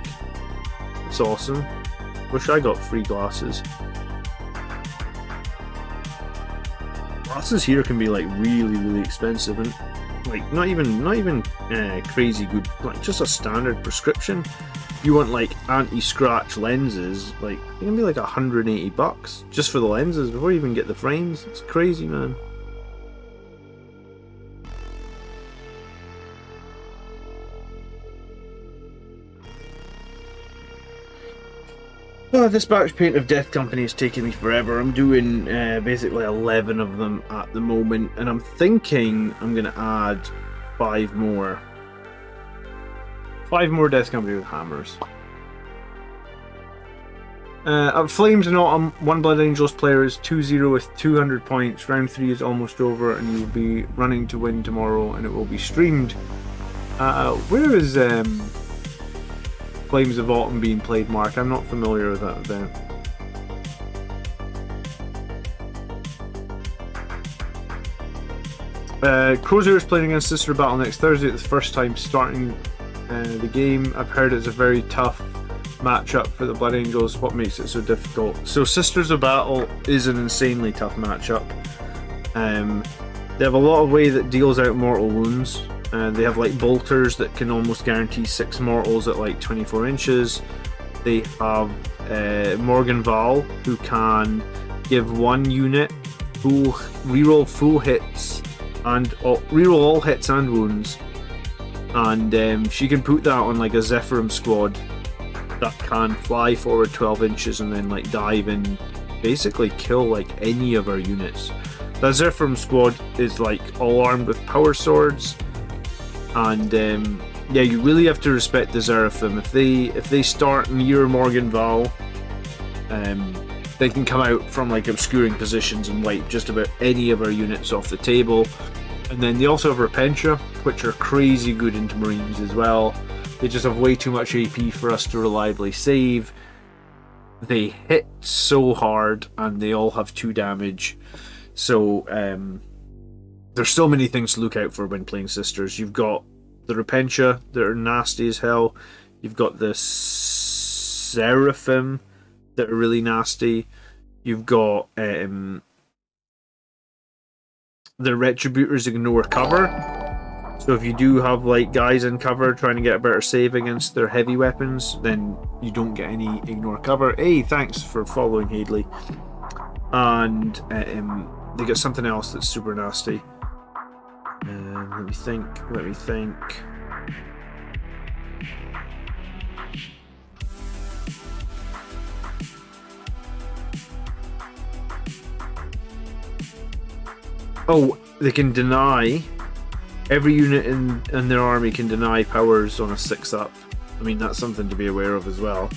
that's awesome. Wish I got free glasses. Glasses here can be like really, really expensive, and like not even crazy good. Like just a standard prescription. If you want like anti-scratch lenses, like it can be like $180 just for the lenses before you even get the frames. It's crazy, man. Oh, this batch paint of Death Company is taking me forever. I'm doing basically 11 of them at the moment, and I'm thinking I'm going to add 5 more. 5 more Death Company with hammers. At Flames and Autumn, 1 Blood Angels player is 2-0 with 200 points. Round 3 is almost over, and you'll be running to win tomorrow, and it will be streamed. Where is Flames of Autumn being played, Mark? I'm not familiar with that event. Crozier is playing against Sister Battle next Thursday. It's the first time starting the game. I've heard it's a very tough matchup for the Blood Angels. What makes it so difficult? So Sisters of Battle is an insanely tough matchup. They have a lot of way that deals out mortal wounds. They have like bolters that can almost guarantee 6 mortals at like 24 inches. They have Morgan Val, who can give 1 unit full reroll full hits and reroll all hits and wounds, and she can put that on like a Zephyrim squad that can fly forward 12 inches and then like dive and basically kill like any of our units. That Zephyrim squad is like all armed with power swords. And yeah, you really have to respect the Zeraphim. If they start near Morgan Val, they can come out from like obscuring positions and wipe just about any of our units off the table. And then they also have Repentia, which are crazy good into Marines as well. They just have way too much AP for us to reliably save. They hit so hard, and they all have 2 damage. So there's so many things to look out for when playing Sisters. You've got the Repentia that are nasty as hell. You've got the Seraphim that are really nasty. You've got the Retributors ignore cover. So if you do have like guys in cover trying to get a better save against their heavy weapons, then you don't get any ignore cover. Hey, thanks for following, Hadley. And they get something else that's super nasty. Let me think. Oh, they can deny. Every unit in their army can deny powers on a 6-up. I mean, that's something to be aware of as well.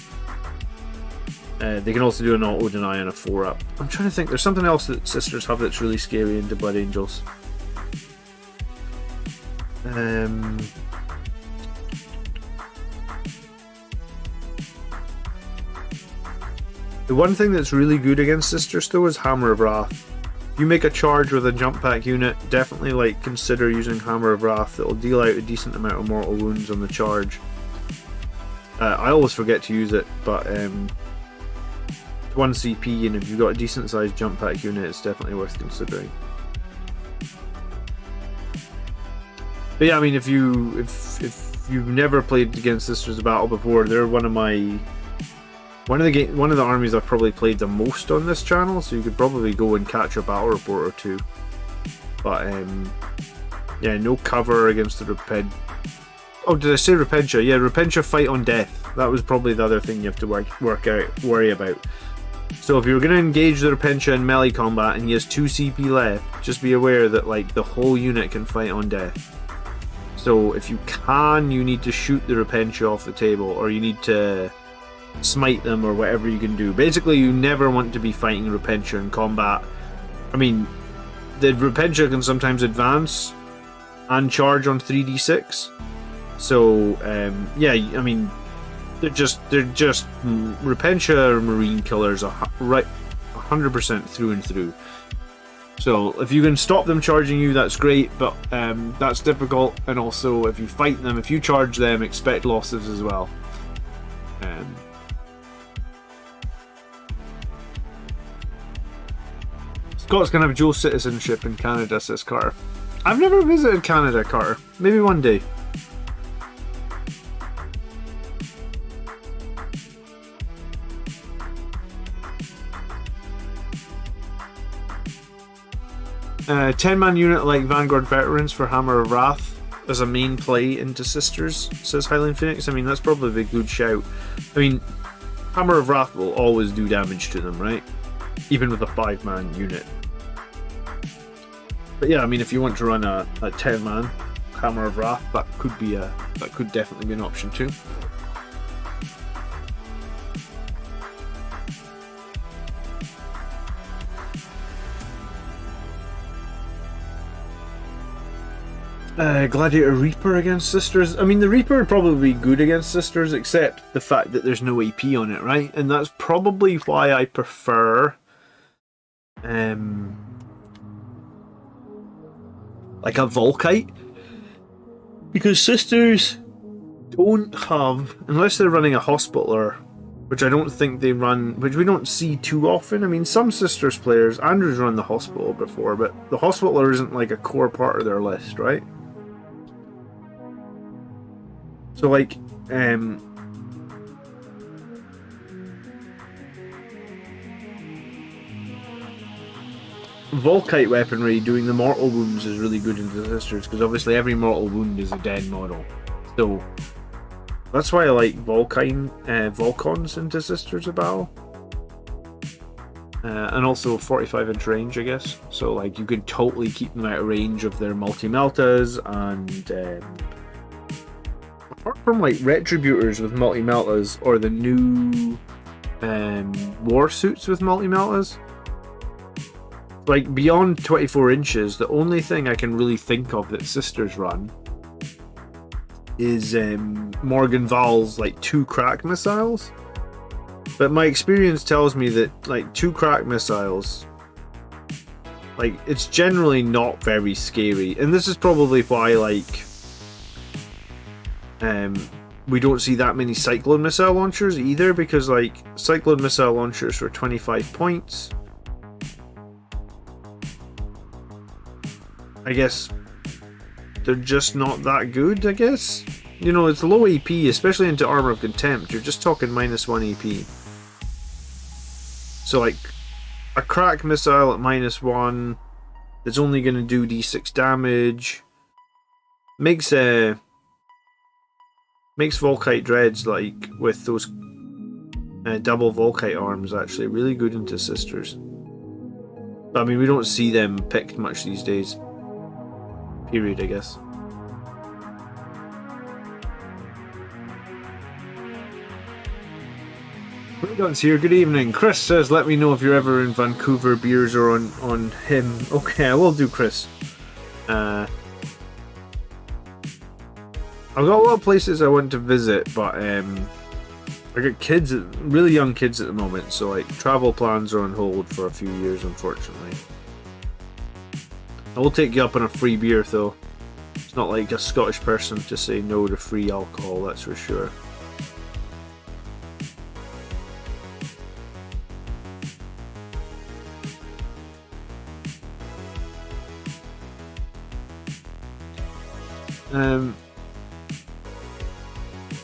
They can also do an auto deny on a 4-up. I'm trying to think. There's something else that Sisters have that's really scary into Blood Angels. The one thing that's really good against Sisters though is Hammer of Wrath. If you make a charge with a jump pack unit, definitely like consider using Hammer of Wrath. It'll deal out a decent amount of mortal wounds on the charge. I always forget to use it, but it's 1 CP, and if you've got a decent sized jump pack unit, it's definitely worth considering. But yeah, I mean, if you've never played against Sisters of Battle before, they're one of the armies I've probably played the most on this channel. So you could probably go and catch a battle report or two. But yeah, no cover against the Repentia. Oh, did I say Repentia? Yeah, Repentia fight on death. That was probably the other thing you have to worry about. So if you're going to engage the Repentia in melee combat and he has 2 CP left, just be aware that like the whole unit can fight on death. So if you can, you need to shoot the Repentia off the table, or you need to smite them, or whatever you can do. Basically, you never want to be fighting Repentia in combat. I mean, the Repentia can sometimes advance and charge on 3d6. So yeah, I mean, they're just Repentia Marine killers, right, 100% through and through. So if you can stop them charging you, that's great, but that's difficult. And also, if you fight them, if you charge them, expect losses as well. Scott's gonna have dual citizenship in Canada, says Carter. I've never visited Canada, Carter. Maybe one day. A 10-man unit like Vanguard Veterans for Hammer of Wrath as a main play into Sisters, says Highland Phoenix. I mean, that's probably a good shout. I mean, Hammer of Wrath will always do damage to them, right? Even with a 5-man unit. But yeah, I mean, if you want to run a 10-man Hammer of Wrath, that could definitely be an option too. Gladiator Reaper against Sisters. I mean, the Reaper would probably be good against Sisters, except the fact that there's no AP on it, right? And that's probably why I prefer like a Volkite, because Sisters don't have, unless they're running a Hospitaller, which I don't think they run, which we don't see too often. I mean, some Sisters players, Andrew's run the Hospital before, but the Hospitaller isn't like a core part of their list, right? So like, Volkite weaponry doing the mortal wounds is really good into Sisters, because obviously every mortal wound is a dead model. So that's why I like Volcons into Sisters of Battle. And also 45-inch range, I guess. So like you can totally keep them out of range of their multi-meltas, and apart from like Retributors with multi-meltas, or the new war suits with multi-meltas, like beyond 24 inches, the only thing I can really think of that Sisters run is Morgan Val's like 2 crack missiles. But my experience tells me that like 2 crack missiles, like, it's generally not very scary. And this is probably why like we don't see that many Cyclone missile launchers either, because like Cyclone missile launchers for 25 points, I guess they're just not that good, I guess. You know, it's low AP, especially into Armor of Contempt. You're just talking -1 AP. So like a crack missile at -1 that's only going to do d6 damage makes Volkite Dreads, like with those double Volkite arms, actually really good into Sisters. But I mean, we don't see them picked much these days. Period, I guess. Guns here, good evening. Chris says, let me know if you're ever in Vancouver, beers are on him. Okay, I will do, Chris. I've got a lot of places I want to visit, but I got kids, really young kids at the moment, so like travel plans are on hold for a few years, unfortunately. I will take you up on a free beer, though. It's not like a Scottish person to say no to free alcohol, that's for sure.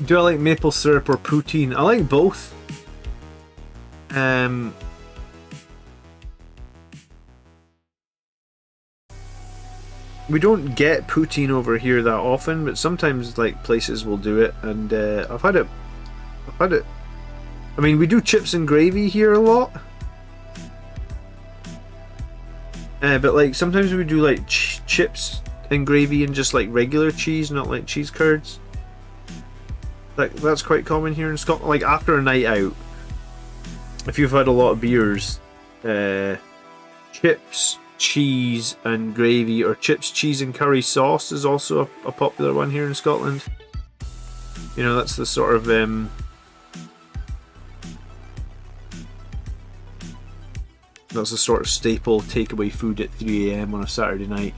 Do I like maple syrup or poutine? I like both. We don't get poutine over here that often, but sometimes like places will do it, and I've had it. I mean, we do chips and gravy here a lot, but like sometimes we do like chips and gravy and just like regular cheese, not like cheese curds. Like that's quite common here in Scotland. Like after a night out, if you've had a lot of beers, chips, cheese and gravy, or chips, cheese and curry sauce is also a popular one here in Scotland. You know, that's the sort of that's the sort of staple takeaway food at 3 AM on a Saturday night.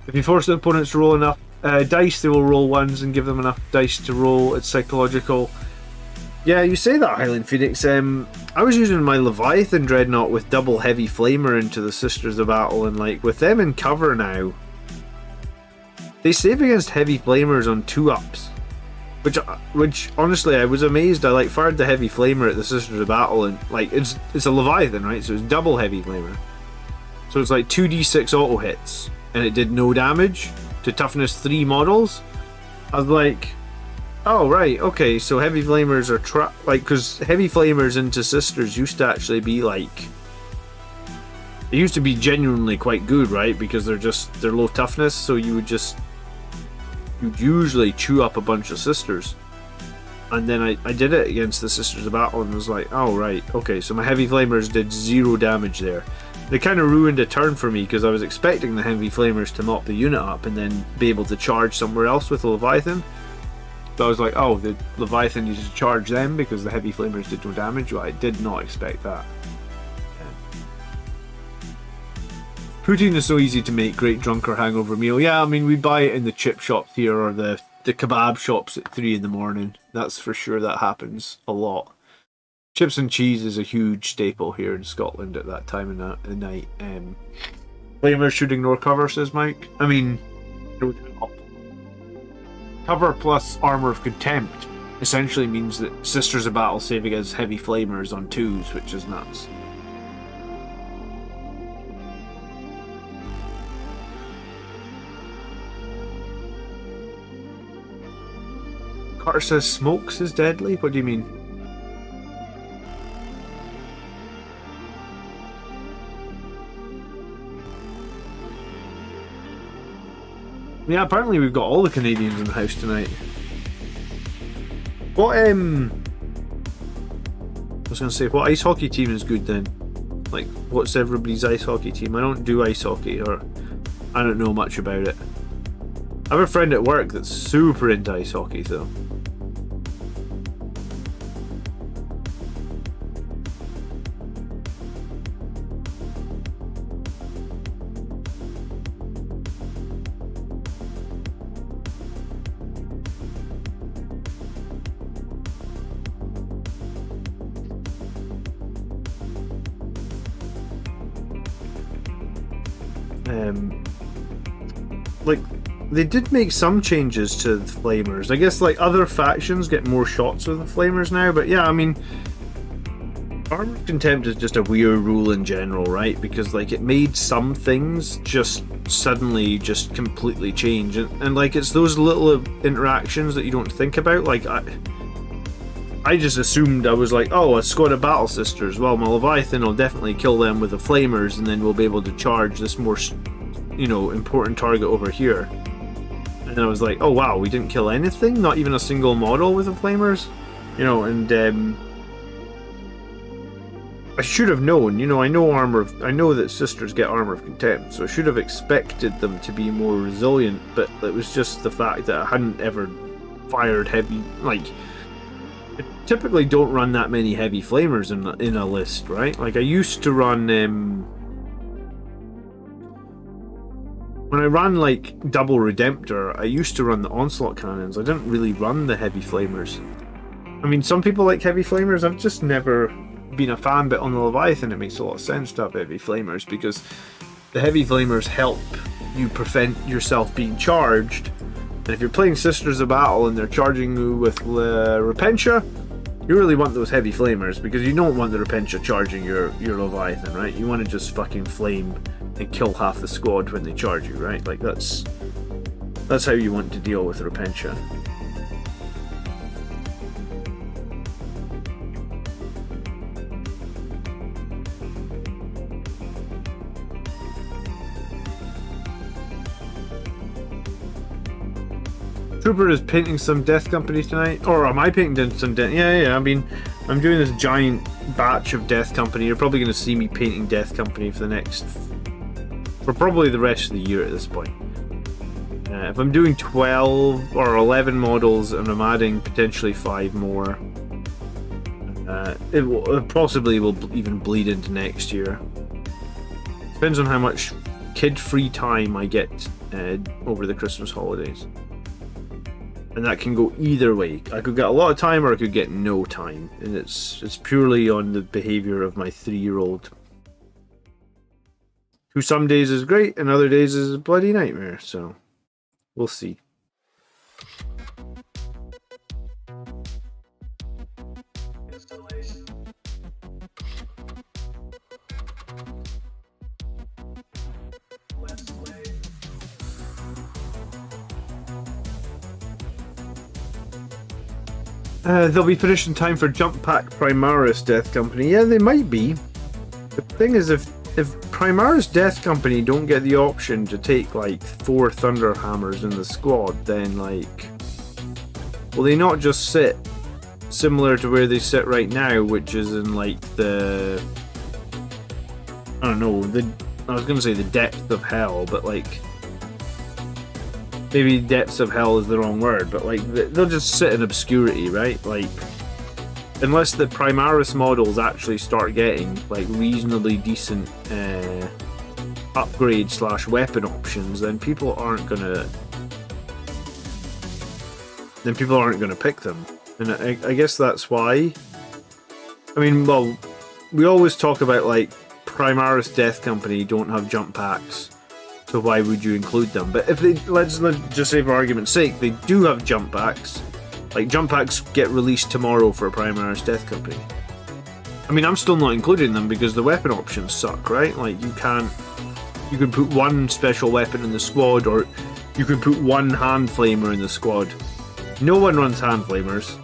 If you force the opponents to roll enough dice, they will roll ones and give them enough dice to roll. It's psychological. Yeah, you say that, Highland Phoenix. I was using my Leviathan Dreadnought with double heavy flamer into the Sisters of Battle, and like with them in cover now, they save against heavy flamers on 2-ups, which honestly I was amazed. I like fired the heavy flamer at the Sisters of Battle, and like it's a Leviathan, right? So it's double heavy flamer, so it's like 2d6 auto hits, and it did no damage to toughness 3 models. I was like, oh right, okay, so heavy flamers are like, because heavy flamers into Sisters used to actually be like, they used to be genuinely quite good, right? Because they're low toughness, so you'd usually chew up a bunch of Sisters. And then I did it against the Sisters of Battle and was like, oh right, okay, so my heavy flamers did 0 damage there. They kind of ruined a turn for me because I was expecting the heavy flamers to mop the unit up and then be able to charge somewhere else with the Leviathan. So I was like, oh, the Leviathan needs to charge them because the heavy flamers did no damage. Well, I did not expect that. Poutine is so easy to make, great drunk or hangover meal. Yeah, I mean, we buy it in the chip shops here or the kebab shops at 3 in the morning. That's for sure, that happens a lot. Chips and cheese is a huge staple here in Scotland at that time of the night. Flamers should ignore cover, says Mike. I mean, no doubt. Cover plus Armour of Contempt essentially means that Sisters of Battle save against heavy flamers on 2s, which is nuts. Carter says smokes is deadly? What do you mean? Yeah, apparently we've got all the Canadians in the house tonight. What, I was going to say, what ice hockey team is good then? Like, what's everybody's ice hockey team? I don't do ice hockey, or I don't know much about it. I have a friend at work that's super into ice hockey, though. Like, they did make some changes to the flamers. I guess like other factions get more shots with the flamers now, but yeah, I mean, Armour of Contempt is just a weird rule in general, right? Because like it made some things just suddenly just completely change, and like it's those little interactions that you don't think about. Like I just assumed, I was like, oh, a squad of Battle Sisters, well, my Leviathan will definitely kill them with the flamers, and then we'll be able to charge this more, you know, important target over here. And I was like, oh wow, we didn't kill anything, not even a single model with the flamers, you know. And I should have known, you know, I know that Sisters get Armour of Contempt, so I should have expected them to be more resilient, but it was just the fact that I hadn't ever fired heavy, like, I typically don't run that many heavy flamers in a list, right? Like I used to run when I ran like double Redemptor, I used to run the Onslaught cannons. I didn't really run the heavy flamers. I mean, some people like heavy flamers. I've just never been a fan, but on the Leviathan it makes a lot of sense to have heavy flamers because the heavy flamers help you prevent yourself being charged, And if you're playing Sisters of Battle and they're charging you with Repentia, you really want those heavy flamers, because you don't want the Repentia charging your Leviathan, right? You want to just fucking flame and kill half the squad when they charge you, right? Like, that's how you want to deal with Repentia. Trooper is painting some Death Company tonight. Or am I painting some Death? Yeah. I mean, I'm doing this giant batch of Death Company. You're probably going to see me painting Death Company for probably the rest of the year at this point. If I'm doing 12 or 11 models and I'm adding potentially 5 more, it possibly will even bleed into next year. Depends on how much kid-free time I get over the Christmas holidays. And that can go either way. I could get a lot of time or I could get no time. And it's purely on the behavior of my 3-year-old. Who some days is great and other days is a bloody nightmare. So, we'll see. They'll be finished in time for Jump Pack Primaris Death Company. Yeah, they might be. The thing is, if Primaris Death Company don't get the option to take like 4 Thunderhammers in the squad, then like, will they not just sit similar to where they sit right now, which is in like the, I don't know, I was gonna say the depth of hell, but like, maybe depths of hell is the wrong word, but like, they'll just sit in obscurity, right? Like, unless the Primaris models actually start getting like reasonably decent upgrade / weapon options, then people aren't gonna pick them. And I guess that's why. I mean, well, we always talk about like Primaris Death Company don't have jump packs, so why would you include them? But if they, let's just say for argument's sake, they do have jump packs. Like, jump packs get released tomorrow for Primaris Death Company. I mean, I'm still not including them because the weapon options suck, right? Like, you can put one special weapon in the squad, or you can put one hand flamer in the squad. No one runs hand flamers.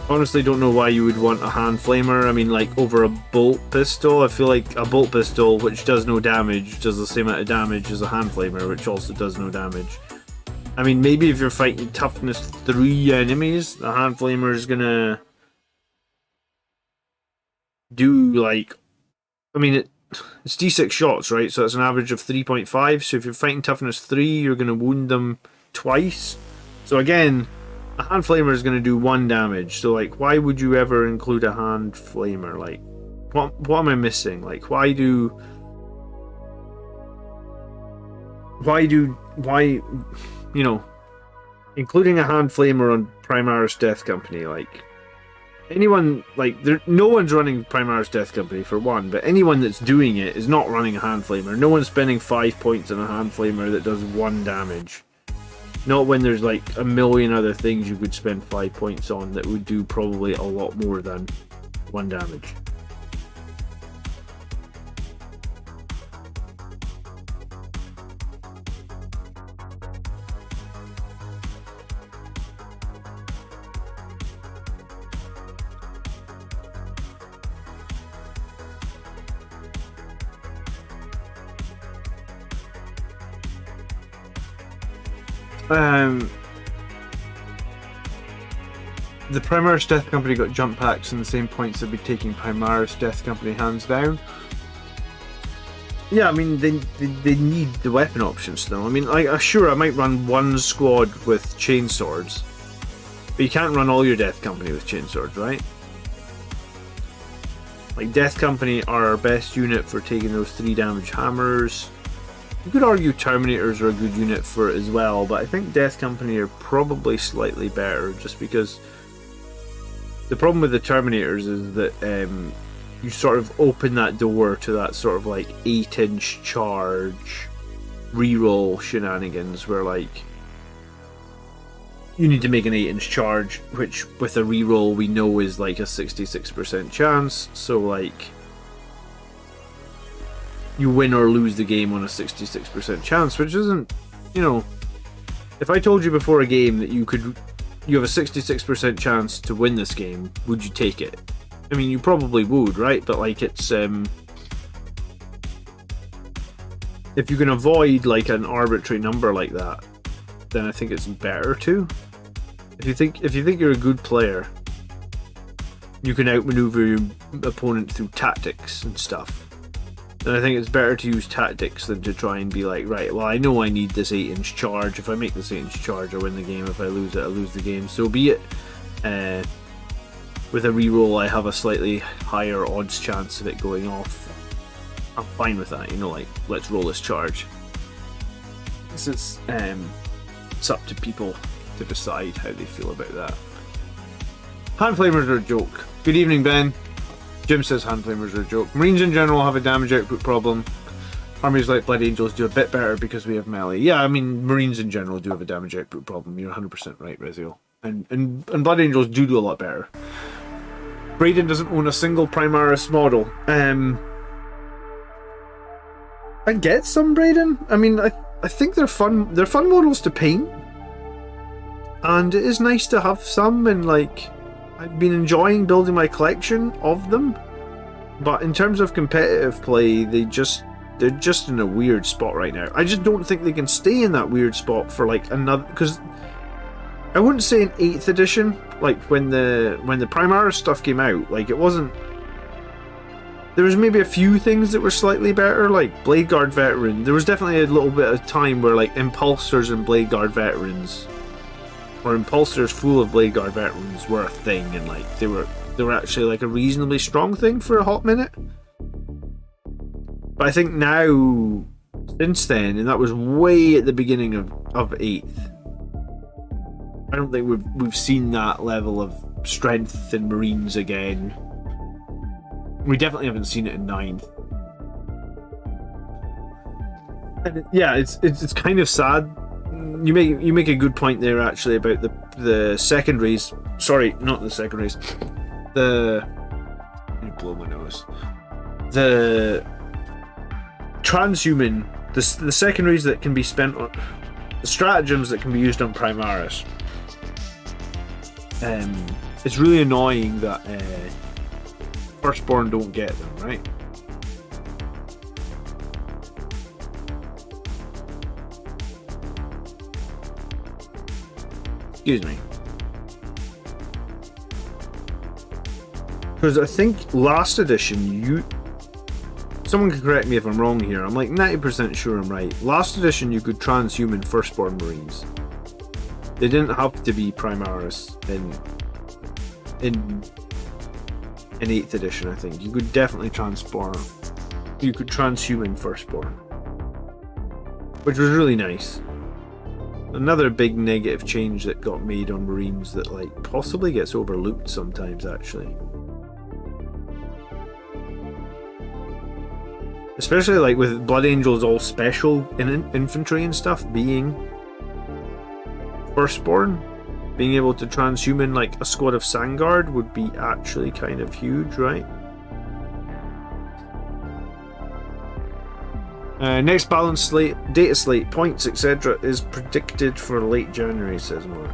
Honestly, don't know why you would want a hand flamer. I mean, like, over a bolt pistol. I feel like a bolt pistol, which does no damage, does the same amount of damage as a hand flamer, which also does no damage. I mean, maybe if you're fighting toughness 3 enemies, the hand flamer is gonna do like, I mean, it's D6 shots, right? So it's an average of 3.5. So if you're fighting toughness 3, you're gonna wound them twice. So again, a hand flamer is going to do 1 damage, so like, why would you ever include a hand flamer? Like, what am I missing? Like, why, you know, including a hand flamer on Primaris Death Company, like, anyone, like, no one's running Primaris Death Company for one, but anyone that's doing it is not running a hand flamer. No one's spending 5 points on a hand flamer that does 1 damage. Not when there's like a million other things you could spend 5 points on that would do probably a lot more than 1 damage. The Primaris Death Company got jump packs and the same points that would be taking Primaris Death Company hands down. Yeah, I mean, they need the weapon options though. I mean, sure, I might run 1 squad with chainswords, but you can't run all your Death Company with chainswords, right? Like, Death Company are our best unit for taking those 3 damage hammers. You could argue Terminators are a good unit for it as well, but I think Death Company are probably slightly better, just because the problem with the Terminators is that you sort of open that door to that sort of like 8-inch charge reroll shenanigans where like you need to make an 8-inch charge, which with a reroll we know is like a 66% chance, so like you win or lose the game on a 66% chance, which isn't, you know, if I told you before a game that you have a 66% chance to win this game, would you take it? I mean, you probably would, right? But like it's if you can avoid like an arbitrary number like that, then I think it's better to. If you think you're a good player, you can outmaneuver your opponent through tactics and stuff. And I think it's better to use tactics than to try and be like, right, well, I know I need this 8-inch charge. If I make this 8-inch charge, I win the game. If I lose it, I lose the game. So be it. With a reroll, I have a slightly higher odds chance of it going off. I'm fine with that, you know, like, let's roll this charge. It's up to people to decide how they feel about that. Hand flamers are a joke. Good evening, Ben. Jim says hand flamers are a joke. Marines in general have a damage output problem. Armies like Blood Angels do a bit better because we have melee. Yeah, I mean, Marines in general do have a damage output problem. You're 100% right, Rezio. And Blood Angels do a lot better. Braden doesn't own a single Primaris model. I get some, Braden. I mean, I think they're fun. They're fun models to paint, and it is nice to have some. And like, I've been enjoying building my collection of them. But in terms of competitive play, they're just in a weird spot right now. I just don't think they can stay in that weird spot for like another. Because I wouldn't say an 8th edition. Like when the Primaris stuff came out, like it wasn't. There was maybe a few things that were slightly better, like Blade Guard Veteran. There was definitely a little bit of time where like Impulsors and Blade Guard Veterans, or Impulsors full of Blade Guard Veterans, were a thing, and like they were actually like a reasonably strong thing for a hot minute. But I think now, since then, and that was way at the beginning of 8th, I don't think we've seen that level of strength in Marines again. We definitely haven't seen it in 9th. And yeah, it's kind of sad. You make a good point there actually about the secondaries. Sorry, not the secondaries. I'm gonna blow my nose. The transhuman, the secondaries that can be spent on the stratagems that can be used on Primaris. It's really annoying that Firstborn don't get them, right? Excuse me. Because I think last edition, someone can correct me if I'm wrong here, I'm like 90% sure I'm right. Last edition you could transhuman Firstborn Marines. They didn't have to be Primaris in 8th edition, I think. You could definitely transhuman Firstborn, which was really nice. Another big negative change that got made on Marines that like possibly gets overlooked sometimes actually. Especially like with Blood Angels all special in infantry and stuff being Firstborn. Being able to transhuman like a squad of Sangard would be actually kind of huge, right? Next balance slate, data slate, points, etc. is predicted for late January, says Mark.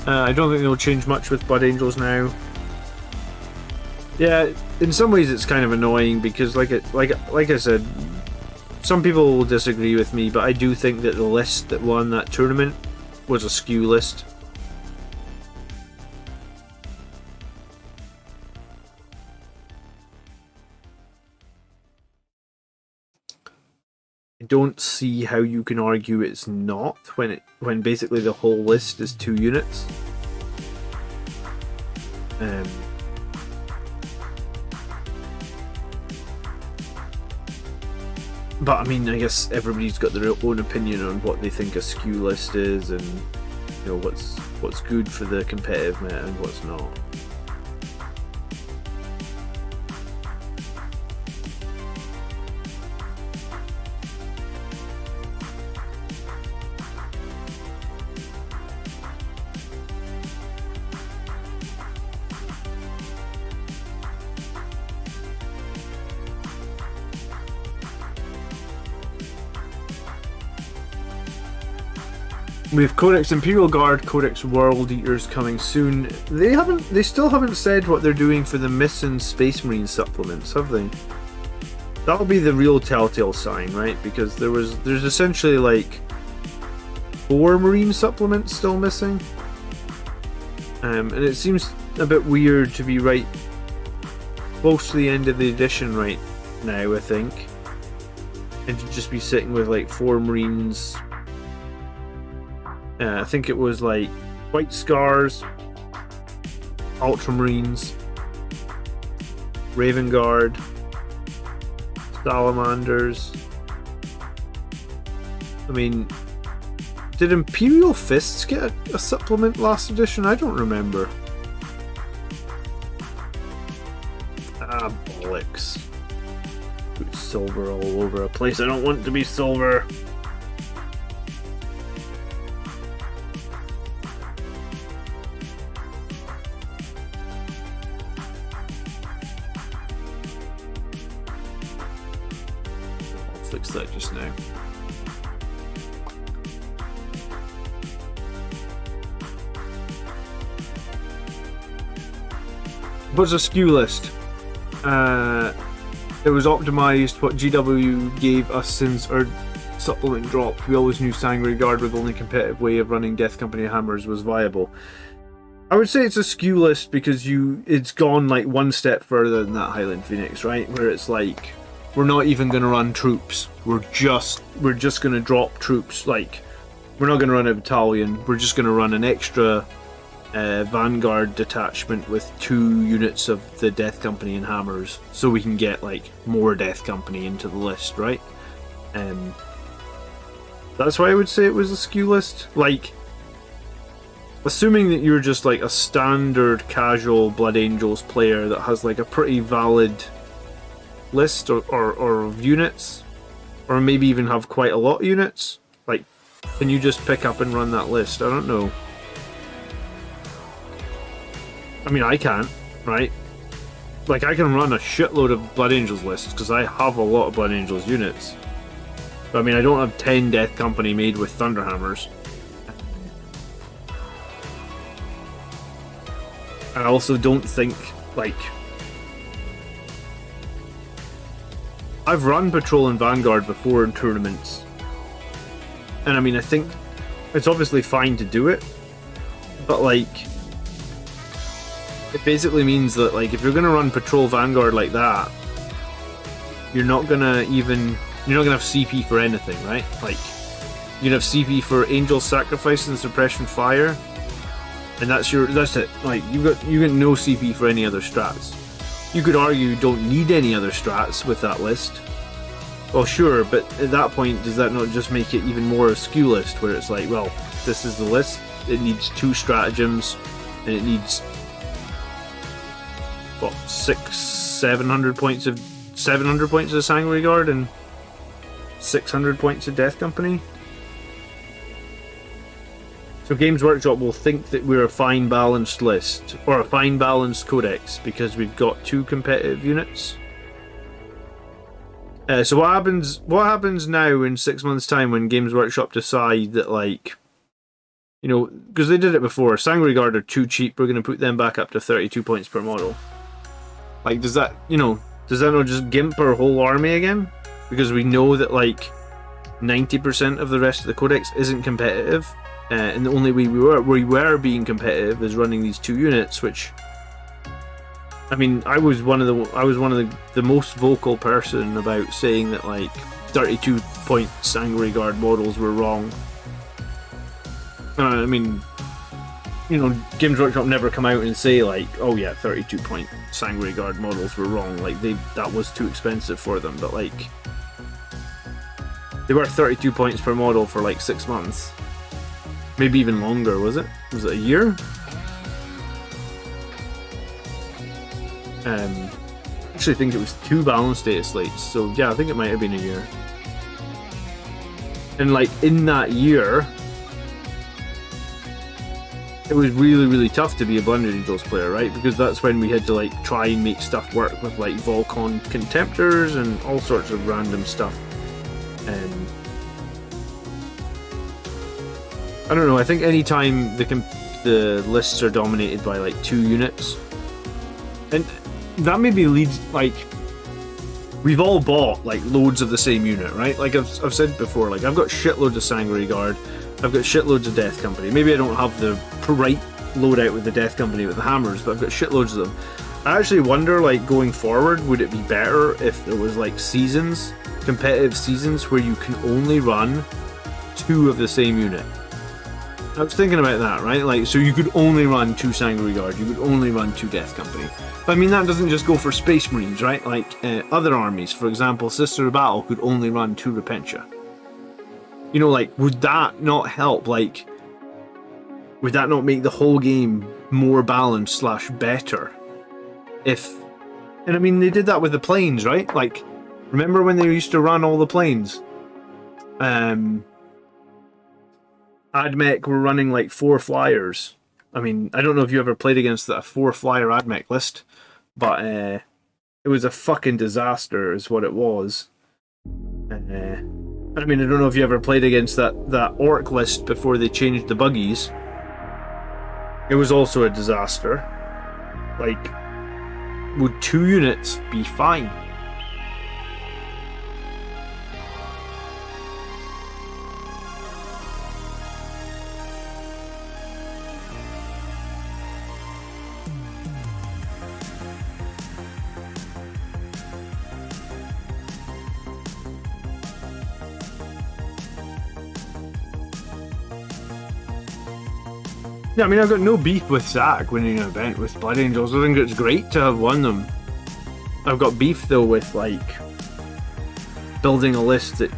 I don't think they'll change much with Blood Angels now. Yeah, in some ways it's kind of annoying because, like I said, some people will disagree with me, but I do think that the list that won that tournament was a Skew list. I don't see how you can argue it's not when basically the whole list is 2 units. But I mean, I guess everybody's got their own opinion on what they think a Skew list is, and you know what's good for the competitive meta and what's not. We have Codex Imperial Guard, Codex World Eaters coming soon. They still haven't said what they're doing for the missing Space Marine supplements, have they? That'll be the real telltale sign, right? Because there's essentially like 4 Marine supplements still missing. And it seems a bit weird to be right close to the end of the edition right now, I think. And to just be sitting with like 4 Marines. I think it was like White Scars, Ultramarines, Raven Guard, Salamanders. I mean, did Imperial Fists get a supplement last edition? I don't remember. Ah, bollocks. Put silver all over a place. I don't want to be silver. Fix that just now. What's a Skew list? It was optimized what GW gave us since our supplement dropped. We always knew Sangre Guard with the only competitive way of running Death Company hammers was viable. I would say it's a Skew list because it's gone like one step further than that Highland Phoenix, right? Where it's like, we're not even going to run troops. We're just going to drop troops. Like, we're not going to run a battalion. We're just going to run an extra Vanguard detachment with 2 units of the Death Company and hammers, so we can get like more Death Company into the list, right? That's why I would say it was a Skew list. Like, assuming that you're just like a standard casual Blood Angels player that has like a pretty valid list or units, or maybe even have quite a lot of units, like, can you just pick up and run that list? I don't know. I mean, I can't, right? Like, I can run a shitload of Blood Angels lists because I have a lot of Blood Angels units. But, I mean, I don't have 10 Death Company made with Thunderhammers. I also don't think, like, I've run Patrol and Vanguard before in tournaments, and I mean, I think it's obviously fine to do it, but like, it basically means that like, if you're gonna run Patrol Vanguard like that, you're not gonna have CP for anything, right? Like, you can have CP for Angel Sacrifice and Suppression Fire, and that's it. Like, you got no CP for any other strats. You could argue you don't need any other strats with that list. Well, sure, but at that point, does that not just make it even more a Skew list, where it's like, well, this is the list, it needs 2 stratagems, and it needs, what, 700 points of Sangre Guard and 600 points of Death Company? So Games Workshop will think that we're a fine balanced list, or a fine balanced codex, because we've got 2 competitive units. So what happens now in 6 months' time when Games Workshop decide that, like, you know, because they did it before, Sangre Guard are too cheap, we're going to put them back up to 32 points per model. Like, does that not just gimp our whole army again? Because we know that, like, 90% of the rest of the codex isn't competitive. And the only way we were being competitive is running these 2 units, which, I mean, I was one of the most vocal person about saying that, like, 32 point Sangre Guard models were wrong. I mean, you know, Games Workshop never come out and say like, oh yeah, 32 point Sangre Guard models were wrong, like that was too expensive for them, but like, They were 32 points per model for like 6 months. Maybe even longer, was it? Was it a year? I actually think it was 2 balanced data slates, so yeah, I think it might have been a year. And like in that year, it was really, really tough to be a Blood Angels player, right? Because that's when we had to like try and make stuff work with like Volcon Contemptors and all sorts of random stuff. I don't know, I think anytime the lists are dominated by like 2 units, and that maybe leads, like, we've all bought like loads of the same unit, right? Like I've said before, like I've got shitloads of Sangre Guard, I've got shitloads of Death Company. Maybe I don't have the right loadout with the Death Company with the hammers, but I've got shitloads of them. I actually wonder, like, going forward, would it be better if there was like seasons, competitive seasons, where you can only run 2 of the same unit? I was thinking about that, right? Like, so you could only run 2 Sangre Guard, you could only run 2 Death Company. But I mean, that doesn't just go for Space Marines, right? Like, other armies, for example, Sister of Battle could only run 2 Repentia. You know, like, would that not help? Like, would that not make the whole game more balanced / better? And I mean, they did that with the planes, right? Like, remember when they used to run all the planes? AdMech were running like 4 flyers. I mean, I don't know if you ever played against a 4-flyer AdMech list, but it was a fucking disaster is what it was. I mean, I don't know if you ever played against that Orc list before they changed the buggies. It was also a disaster. Like, would 2 units be fine? Yeah, I mean, I've got no beef with Zach winning an event with Blood Angels. I think it's great to have won them. I've got beef, though, with, like, building a list that...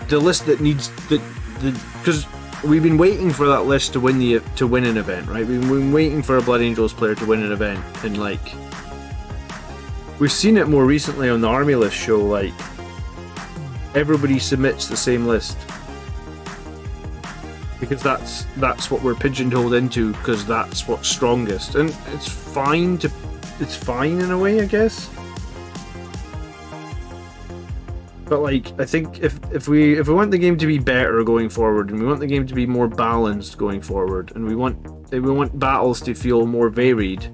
The list that needs... Because we've been waiting for that list to win an event, right? We've been waiting for a Blood Angels player to win an event, and, like... We've seen it more recently on the Army List show, like... Everybody submits the same list. Because that's what we're pigeonholed into, because that's what's strongest, and it's fine in a way, I guess. But like, I think if we want the game to be better going forward, and we want the game to be more balanced going forward, and we want battles to feel more varied,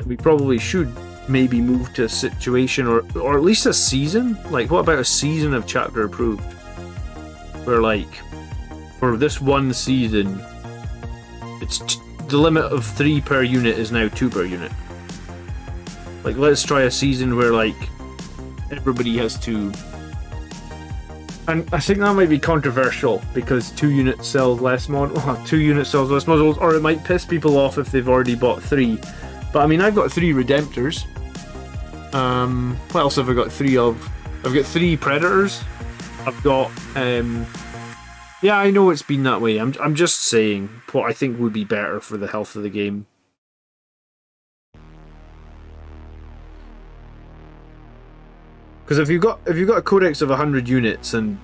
we probably should maybe move to a situation or at least a season. Like, what about a season of chapter approved, where like, for this one season, it's the limit of 3 per unit is now 2 per unit. Like, let's try a season where like everybody has to, and I think that might be controversial because 2 units sells less models. 2 units sells less models, or it might piss people off if they've already bought 3. But I mean, I've got 3 Redemptors. What else have I got 3 of? I've got 3 Predators. I've got yeah, I know it's been that way. I'm just saying what I think would be better for the health of the game. Because if you've got a codex of 100 units and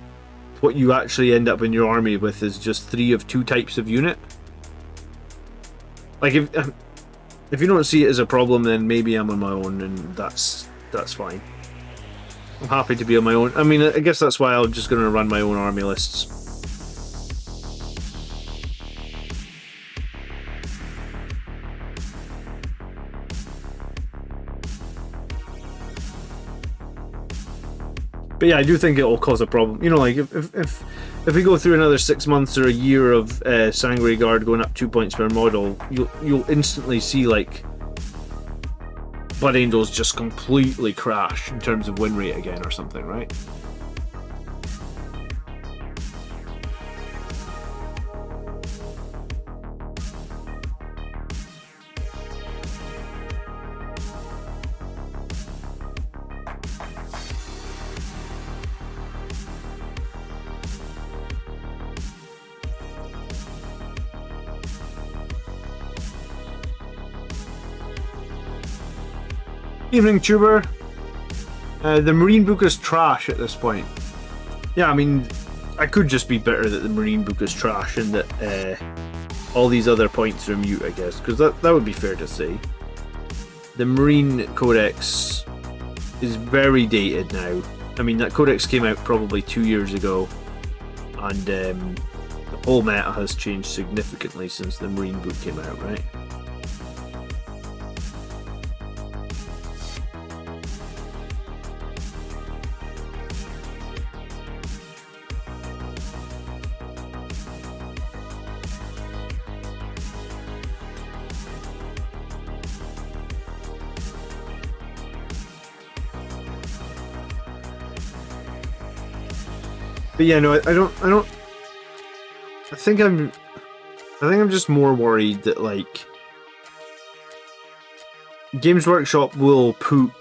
what you actually end up in your army with is just 3 of 2 types of unit, like if you don't see it as a problem, then maybe I'm on my own, and that's fine. I'm happy to be on my own. I mean, I guess that's why I'm just going to run my own army lists. But yeah, I do think it will cause a problem. You know, like if we go through another 6 months or a year of Sangre Guard going up 2 points per model, you'll instantly see like Blood Angels just completely crash in terms of win rate again or something, right? Evening, Tuber. The Marine book is trash at this point. Yeah, I mean, I could just be bitter that the Marine book is trash and that all these other points are mute, I guess, because that would be fair to say. The Marine Codex is very dated now. I mean, that Codex came out probably 2 years ago, and the whole meta has changed significantly since the Marine book came out, right? But yeah, no, I think I'm just more worried that, like, Games Workshop will put...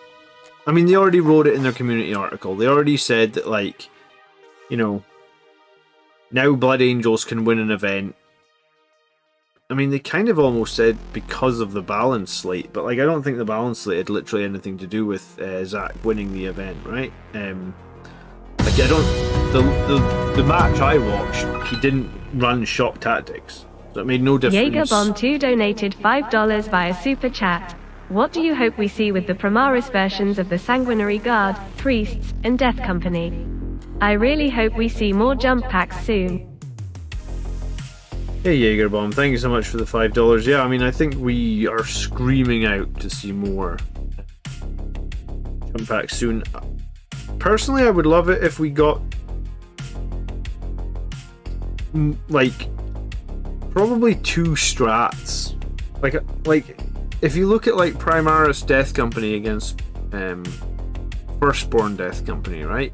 I mean, they already wrote it in their community article. They already said that, like, you know, now Blood Angels can win an event. I mean, they kind of almost said because of the balance slate, but, like, I don't think the balance slate had literally anything to do with Zach winning the event, right? Like, I don't... The match I watched, he didn't run shock tactics, so it made no difference. Jaegerbomb2 donated $5 via Super Chat. What do you hope we see with the Primaris versions of the Sanguinary Guard, Priests, and Death Company? I really hope we see more jump packs soon. Hey Jaegerbomb, thank you so much for the $5. Yeah, I mean, I think we are screaming out to see more jump packs soon. Personally, I would love it if we got, like, probably 2 strats. Like if you look at, like, Primaris Death Company against Firstborn Death Company, right?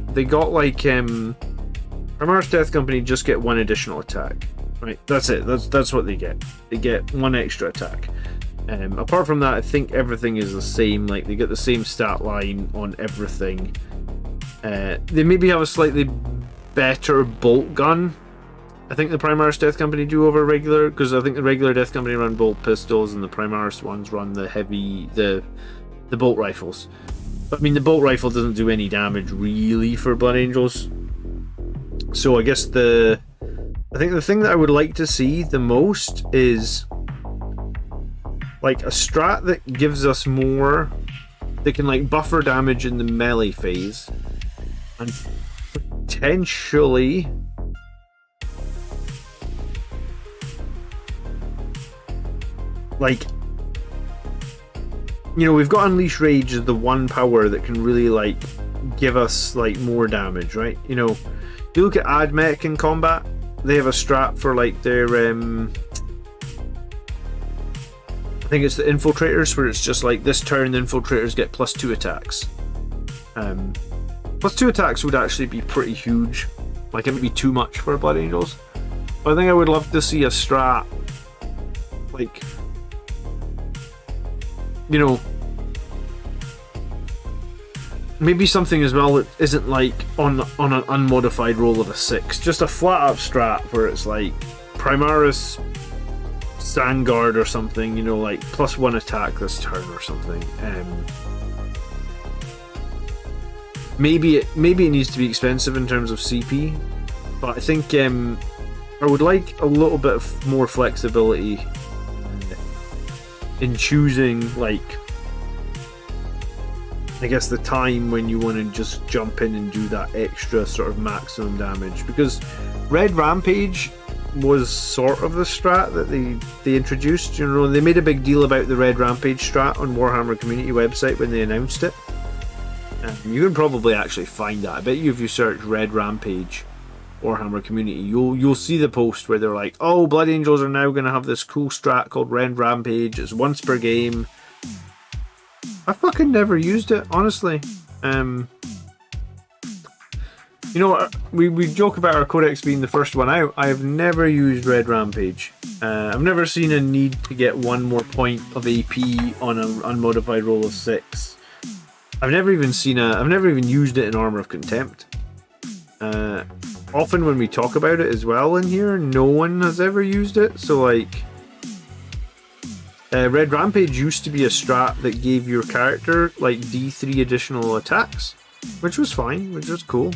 They got, like, Primaris Death Company just get 1 additional attack, right? That's it. That's what they get. They get 1 extra attack. Apart from that, I think everything is the same. Like, they get the same stat line on everything. They maybe have a slightly better bolt gun. I think the Primaris Death Company do over regular, because I think the regular Death Company run bolt pistols and the Primaris ones run the heavy, the bolt rifles. But, I mean, the bolt rifle doesn't do any damage really for Blood Angels. So I guess I think the thing that I would like to see the most is, like, a strat that gives us more, that can, like, buffer damage in the melee phase, and potentially like, you know, we've got Unleash Rage as the one power that can really, like, give us, like, more damage, right? You know, you look at AdMech in combat, they have a strat for, like, their I think it's the Infiltrators, where it's just like, this turn the Infiltrators get +2 attacks. +2 attacks would actually be pretty huge. Like, it would be too much for Blood Angels. But I think I would love to see a strat, like, you know, maybe something as well that isn't, like, on an unmodified roll of a 6. Just a flat up strat where it's like Primaris Sandguard or something, you know, like +1 attack this turn or something. Maybe it needs to be expensive in terms of CP, but I think I would like a little bit of more flexibility in choosing, like, I guess, the time when you want to just jump in and do that extra sort of maximum damage, because Red Rampage was sort of the strat that they introduced. You know, they made a big deal about the Red Rampage strat on Warhammer community website when they announced it. You can probably actually find that. I bet you if you search Red Rampage Warhammer community, you'll see the post where they're like, oh, Blood Angels are now going to have this cool strat called Red Rampage. It's once per game. I fucking never used it, honestly. You know, we joke about our codex being the first one out. I have never used Red Rampage. I've never seen a need to get 1 more point of AP on an unmodified roll of 6. I've never even used it in Armor of Contempt. Often when we talk about it as well in here, no one has ever used it. So, like, Red Rampage used to be a strat that gave your character like D3 additional attacks, which was fine, which was cool.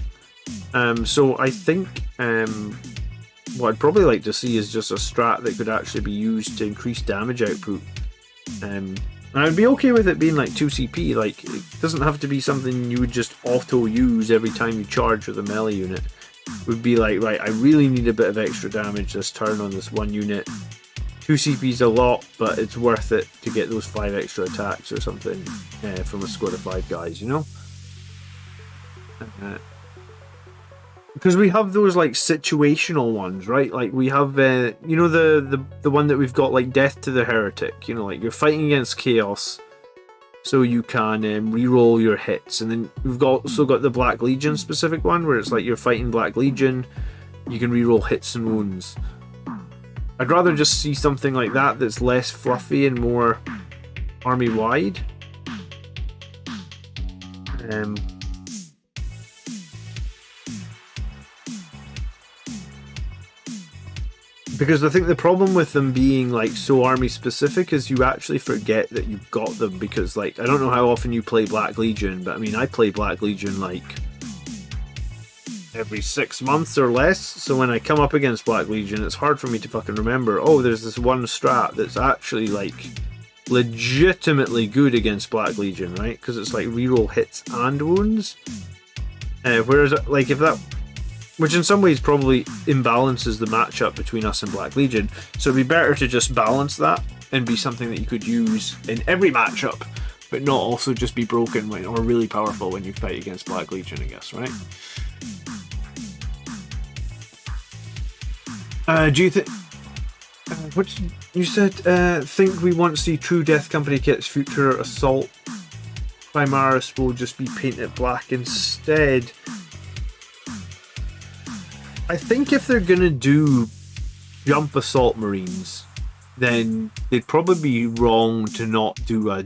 So I think what I'd probably like to see is just a strat that could actually be used to increase damage output. And I'd be okay with it being like 2 CP, like it doesn't have to be something you would just auto use every time you charge with a melee unit. It would be like, right, I really need a bit of extra damage this turn on this one unit. 2 CP's a lot, but it's worth it to get those 5 extra attacks or something from a squad of 5 guys, you know? Because we have those like situational ones, right? Like we have, you know, the one that we've got like Death to the Heretic. You know, like you're fighting against Chaos, so you can re-roll your hits, and then we've also got the Black Legion specific one where it's like you're fighting Black Legion, you can re-roll hits and wounds. I'd rather just see something like that that's less fluffy and more army-wide. Because I think the problem with them being like so army-specific is you actually forget that you've got them, because like, I don't know how often you play Black Legion, but I mean, I play Black Legion like every 6 months or less, so when I come up against Black Legion, it's hard for me to fucking remember, oh, there's this one strat that's actually like legitimately good against Black Legion, right? Because it's like reroll hits and wounds. Whereas like if that, which in some ways probably imbalances the matchup between us and Black Legion, so it'd be better to just balance that and be something that you could use in every matchup, but not also just be broken or really powerful when you fight against Black Legion, I guess, right? Do you think... what you said? Think we want to see true Death Company kits future Assault Primaris will just be painted black instead. I think if they're gonna do Jump Assault Marines, then they'd probably be wrong to not do a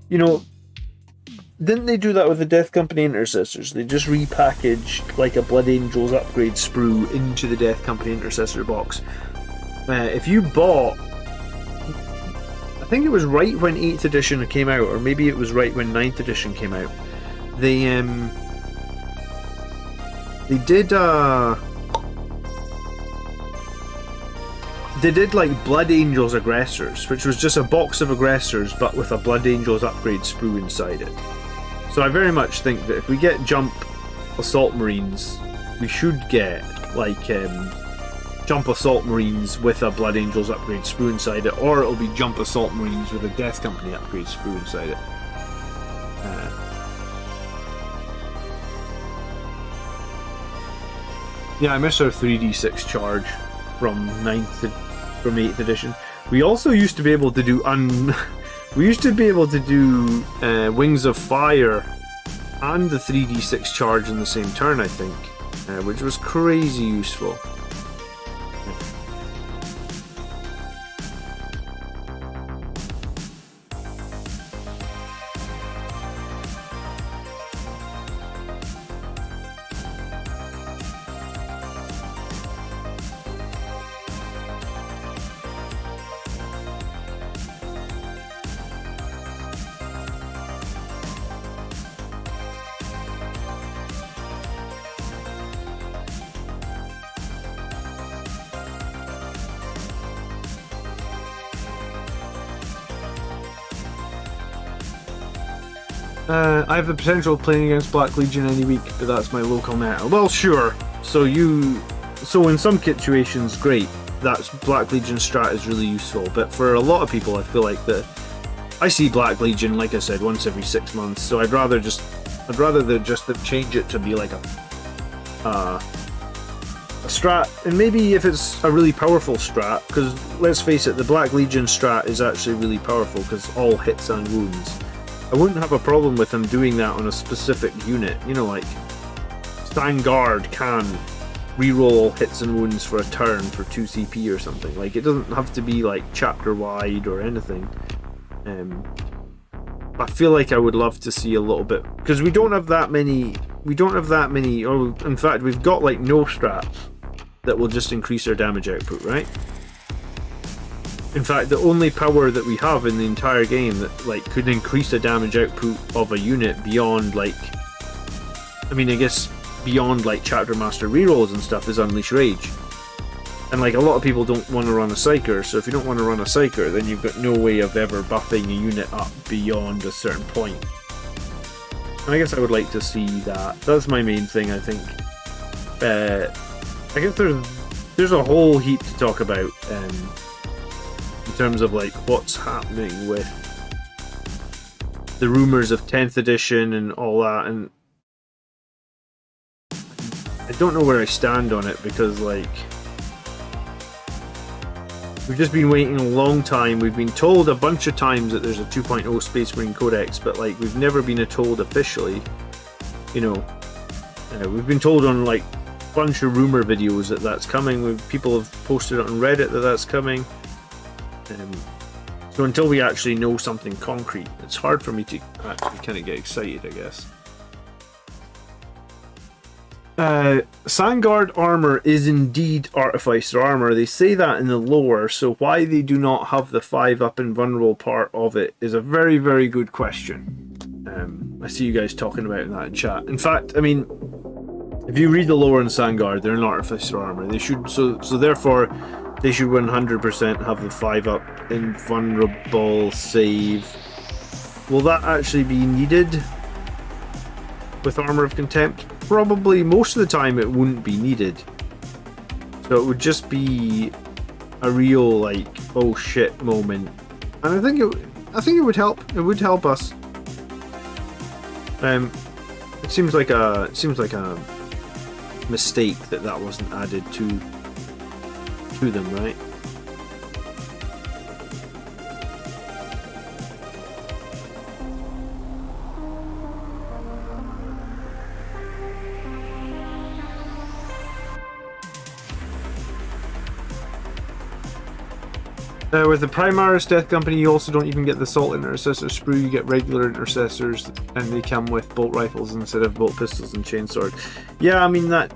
you know, didn't they do that with the Death Company Intercessors? They just repackaged like a Blood Angels upgrade sprue into the Death Company Intercessor box. If you bought, I think it was right when 8th edition came out, or maybe it was right when 9th edition came out, they did like Blood Angels Aggressors, which was just a box of Aggressors but with a Blood Angels upgrade sprue inside it. So I very much think that if we get Jump Assault Marines, we should get like Jump Assault Marines with a Blood Angels upgrade sprue inside it, or it'll be Jump Assault Marines with a Death Company upgrade sprue inside it. Yeah, I miss our 3d6 charge from 8th edition. We also used to be able to do Wings of Fire and the 3d6 charge in the same turn, I think, which was crazy useful. I have the potential of playing against Black Legion any week, but that's my local meta. Well, sure. So in some situations, great. That's Black Legion strat is really useful, but for a lot of people, I feel like I see Black Legion, like I said, once every 6 months. So I'd rather they just change it to be like a strat, and maybe if it's a really powerful strat, because let's face it, the Black Legion strat is actually really powerful because all hits and wounds. I wouldn't have a problem with them doing that on a specific unit, you know, like Stand Guard can reroll hits and wounds for a turn for 2 CP or something. Like, it doesn't have to be like chapter wide or anything. I feel like I would love to see a little bit, because we don't have that many, or in fact we've got like no strats that will just increase our damage output, right? In fact, the only power that we have in the entire game that like could increase the damage output of a unit beyond like, I mean, I guess beyond like Chapter Master rerolls and stuff is Unleash Rage. And like a lot of people don't want to run a Psyker, so if you don't want to run a Psyker, then you've got no way of ever buffing a unit up beyond a certain point. And I guess I would like to see that. That's my main thing, I think. I guess there's a whole heap to talk about in terms of like what's happening with the rumors of 10th edition and all that, and I don't know where I stand on it because like we've just been waiting a long time. We've been told a bunch of times that there's a 2.0 Space Marine Codex, but like we've never been told officially. You know, we've been told on like a bunch of rumor videos that that's coming. People have posted it on Reddit that that's coming. So until we actually know something concrete, it's hard for me to actually kind of get excited, I guess. Sandguard armor is indeed Artificer armor. They say that in the lore, so why they do not have the 5-up invulnerable part of it is a very, very good question. I see you guys talking about that in chat. In fact, I mean, if you read the lore in Sandguard, they're an Artificer armor. They should, so therefore, they should 100% have the 5-up invulnerable save. Will that actually be needed with Armor of Contempt? Probably most of the time it wouldn't be needed. So it would just be a real like oh shit moment. And I think it would help. It would help us. It seems like a mistake that wasn't added to them, right? With the Primaris Death Company, you also don't even get the Salt Intercessor sprue, you get regular Intercessors, and they come with bolt rifles instead of bolt pistols and chainsword. Yeah, I mean that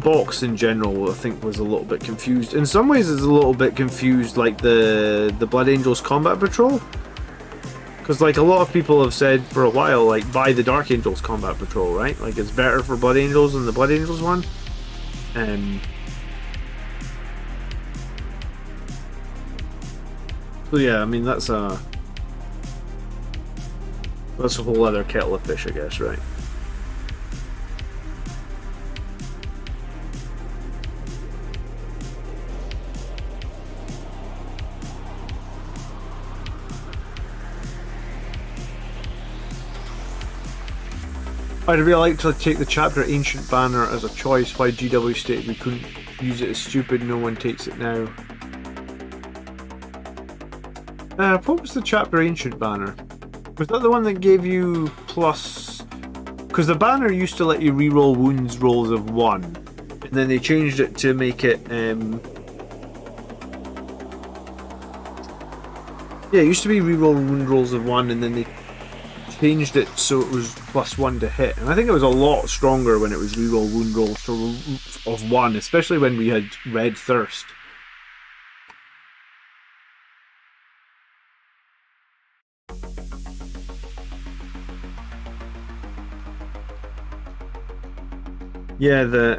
box in general, I think, was a little bit confused. In some ways, it's a little bit confused, like the Blood Angels Combat Patrol. Because like a lot of people have said for a while, like buy the Dark Angels Combat Patrol, right? Like it's better for Blood Angels than the Blood Angels one. So yeah, I mean that's a whole other kettle of fish, I guess, right? I'd really like to take the chapter Ancient Banner as a choice. Why GW stated we couldn't use it is stupid, no one takes it now. What was the chapter Ancient Banner? Was that the one that gave you plus... Because the banner used to let you reroll wounds rolls of 1. And then they changed it to make it... Yeah, it used to be reroll wound rolls of 1, and then they changed it so it was +1 to hit, and I think it was a lot stronger when it was reroll wound rolls of 1, especially when we had Red Thirst. Yeah, the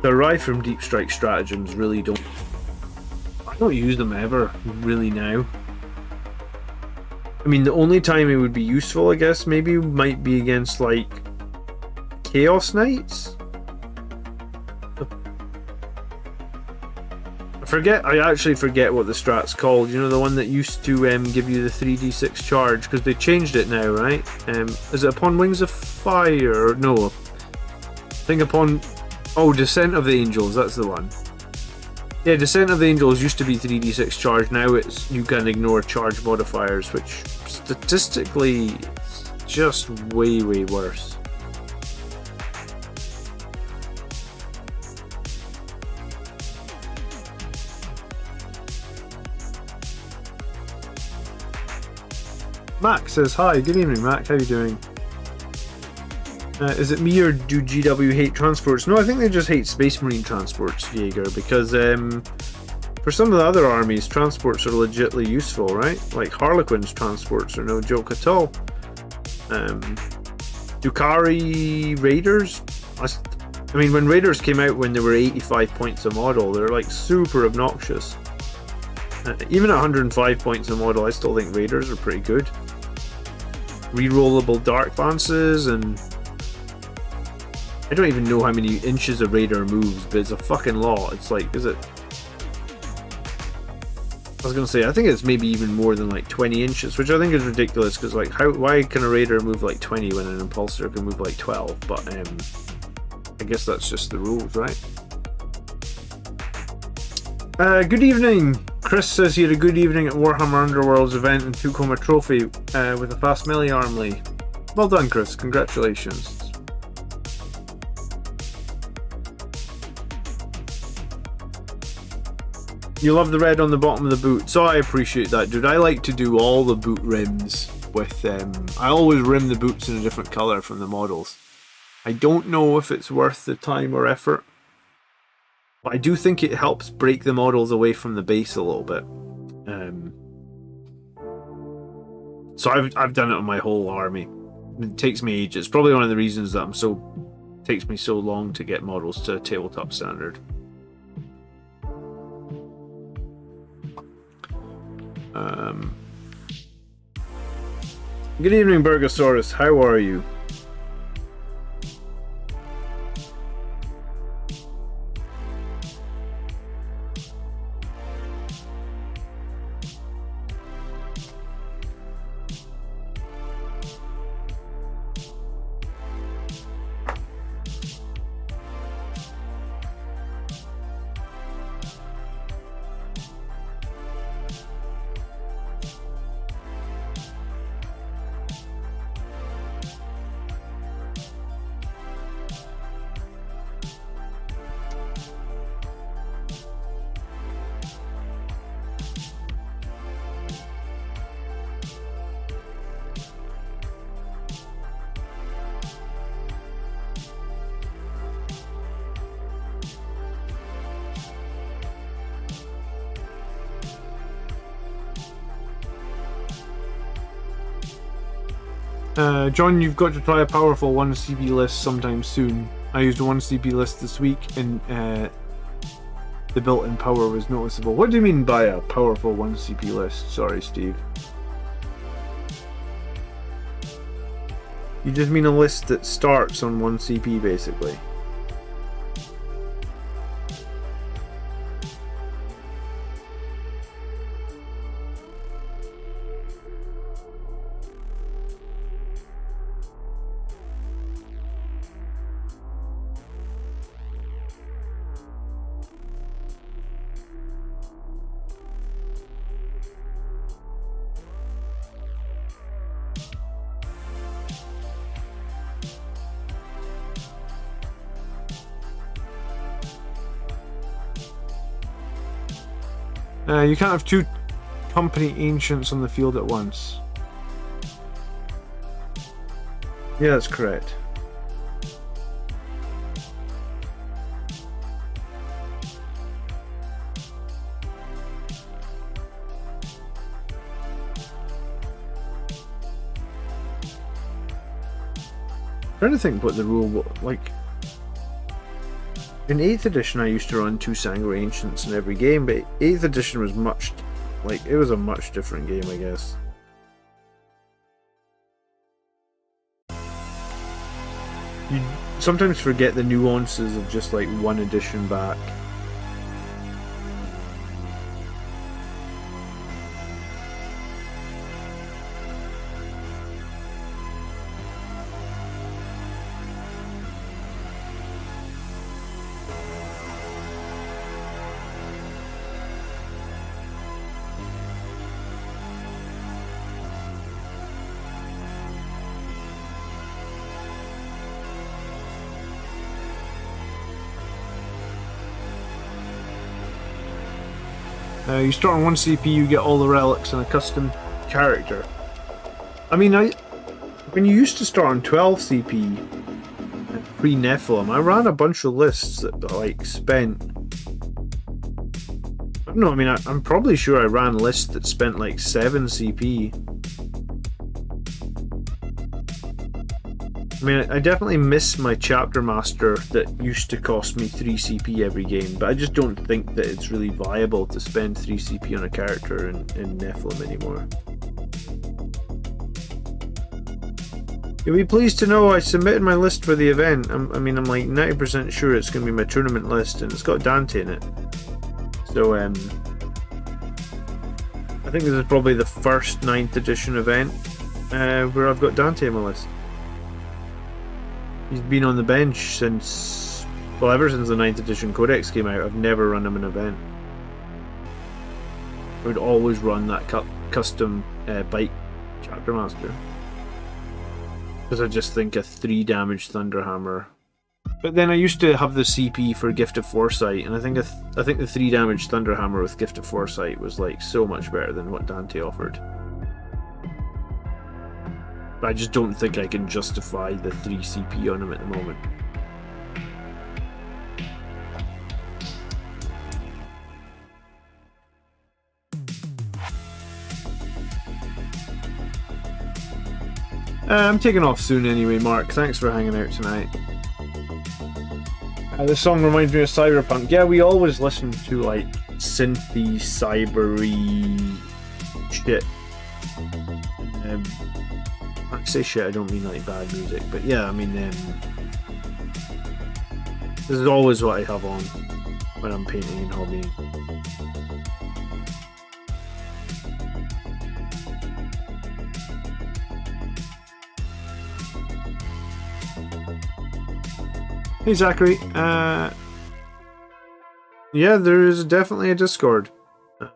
Arrive from Deep Strike stratagems really I don't use them ever, really, now. I mean, the only time it would be useful, I guess, maybe might be against, like, Chaos Knights? I actually forget what the strat's called. You know, the one that used to give you the 3d6 charge, because they changed it now, right? Is it upon Wings of Fire? No. I think upon... Oh, Descent of the Angels, that's the one. Yeah, Descent of the Angels used to be 3d6 charge, now it's you can ignore charge modifiers, which statistically is just way, way worse. Mac says hi. Good evening, Mac. How you doing? Is it me or do GW hate transports? No, I think they just hate Space Marine transports, Jaeger, because for some of the other armies, transports are legitly useful, right? Like Harlequin's transports are no joke at all. Dukari Raiders? I mean, when Raiders came out when they were 85 points a model, they're like super obnoxious. Even at 105 points a model, I still think Raiders are pretty good. Rerollable Dark Lances, and I don't even know how many inches a Raider moves, but it's a fucking lot. It's like, is it? I was gonna say, I think it's maybe even more than like 20 inches, which I think is ridiculous, because like, why can a Raider move like 20 when an Impulsor can move like 12? But I guess that's just the rules, right? Good evening! Chris says he had a good evening at Warhammer Underworld's event and took home a trophy with a fast melee armly. Well done, Chris. Congratulations. You love the red on the bottom of the boot, so I appreciate that, dude. I like to do all the boot rims with I always rim the boots in a different colour from the models. I don't know if it's worth the time or effort, but I do think it helps break the models away from the base a little bit. So I've done it on my whole army. It takes me ages. It's probably one of the reasons that it takes me so long to get models to tabletop standard. Good evening, Burgosaurus. How are you? John, you've got to try a powerful 1 CP list sometime soon. I used a 1 CP list this week, and the built-in power was noticeable. What do you mean by a powerful 1 CP list? Sorry, Steve. You just mean a list that starts on 1 CP, basically. You can't have 2 company ancients on the field at once. Yeah, that's correct. I'm trying to think what the rule, like, in 8th edition I used to run 2 Sangre Ancients in every game, but 8th edition was it was a much different game, I guess. You sometimes forget the nuances of just like 1 edition back. You start on 1 CP, you get all the relics and a custom character. I mean, when you used to start on 12 CP pre-Nephilim, I ran a bunch of lists that like spent. I don't know. I mean, I'm probably sure I ran lists that spent like 7 CP. I mean, I definitely miss my chapter master that used to cost me 3 CP every game, but I just don't think that it's really viable to spend 3 CP on a character in Nephilim anymore. You'll be pleased to know I submitted my list for the event. I mean, I'm like 90% sure it's going to be my tournament list, and it's got Dante in it. So, I think this is probably the first 9th edition event where I've got Dante on my list. He's been on the bench since, well, ever since the 9th edition Codex came out. I've never run him an event. I would always run that custom bike chapter master. Because I just think a 3 damage Thunderhammer. But then I used to have the CP for Gift of Foresight, and I think the 3 damage Thunderhammer with Gift of Foresight was like so much better than what Dante offered. But I just don't think I can justify the 3 CP on him at the moment. I'm taking off soon anyway, Mark. Thanks for hanging out tonight. This song reminds me of Cyberpunk. Yeah, we always listen to like synthy, cybery shit. I say shit, I don't mean like bad music, but yeah, I mean, this is always what I have on when I'm painting and hobbying. Hey Zachary, yeah, there is definitely a Discord. I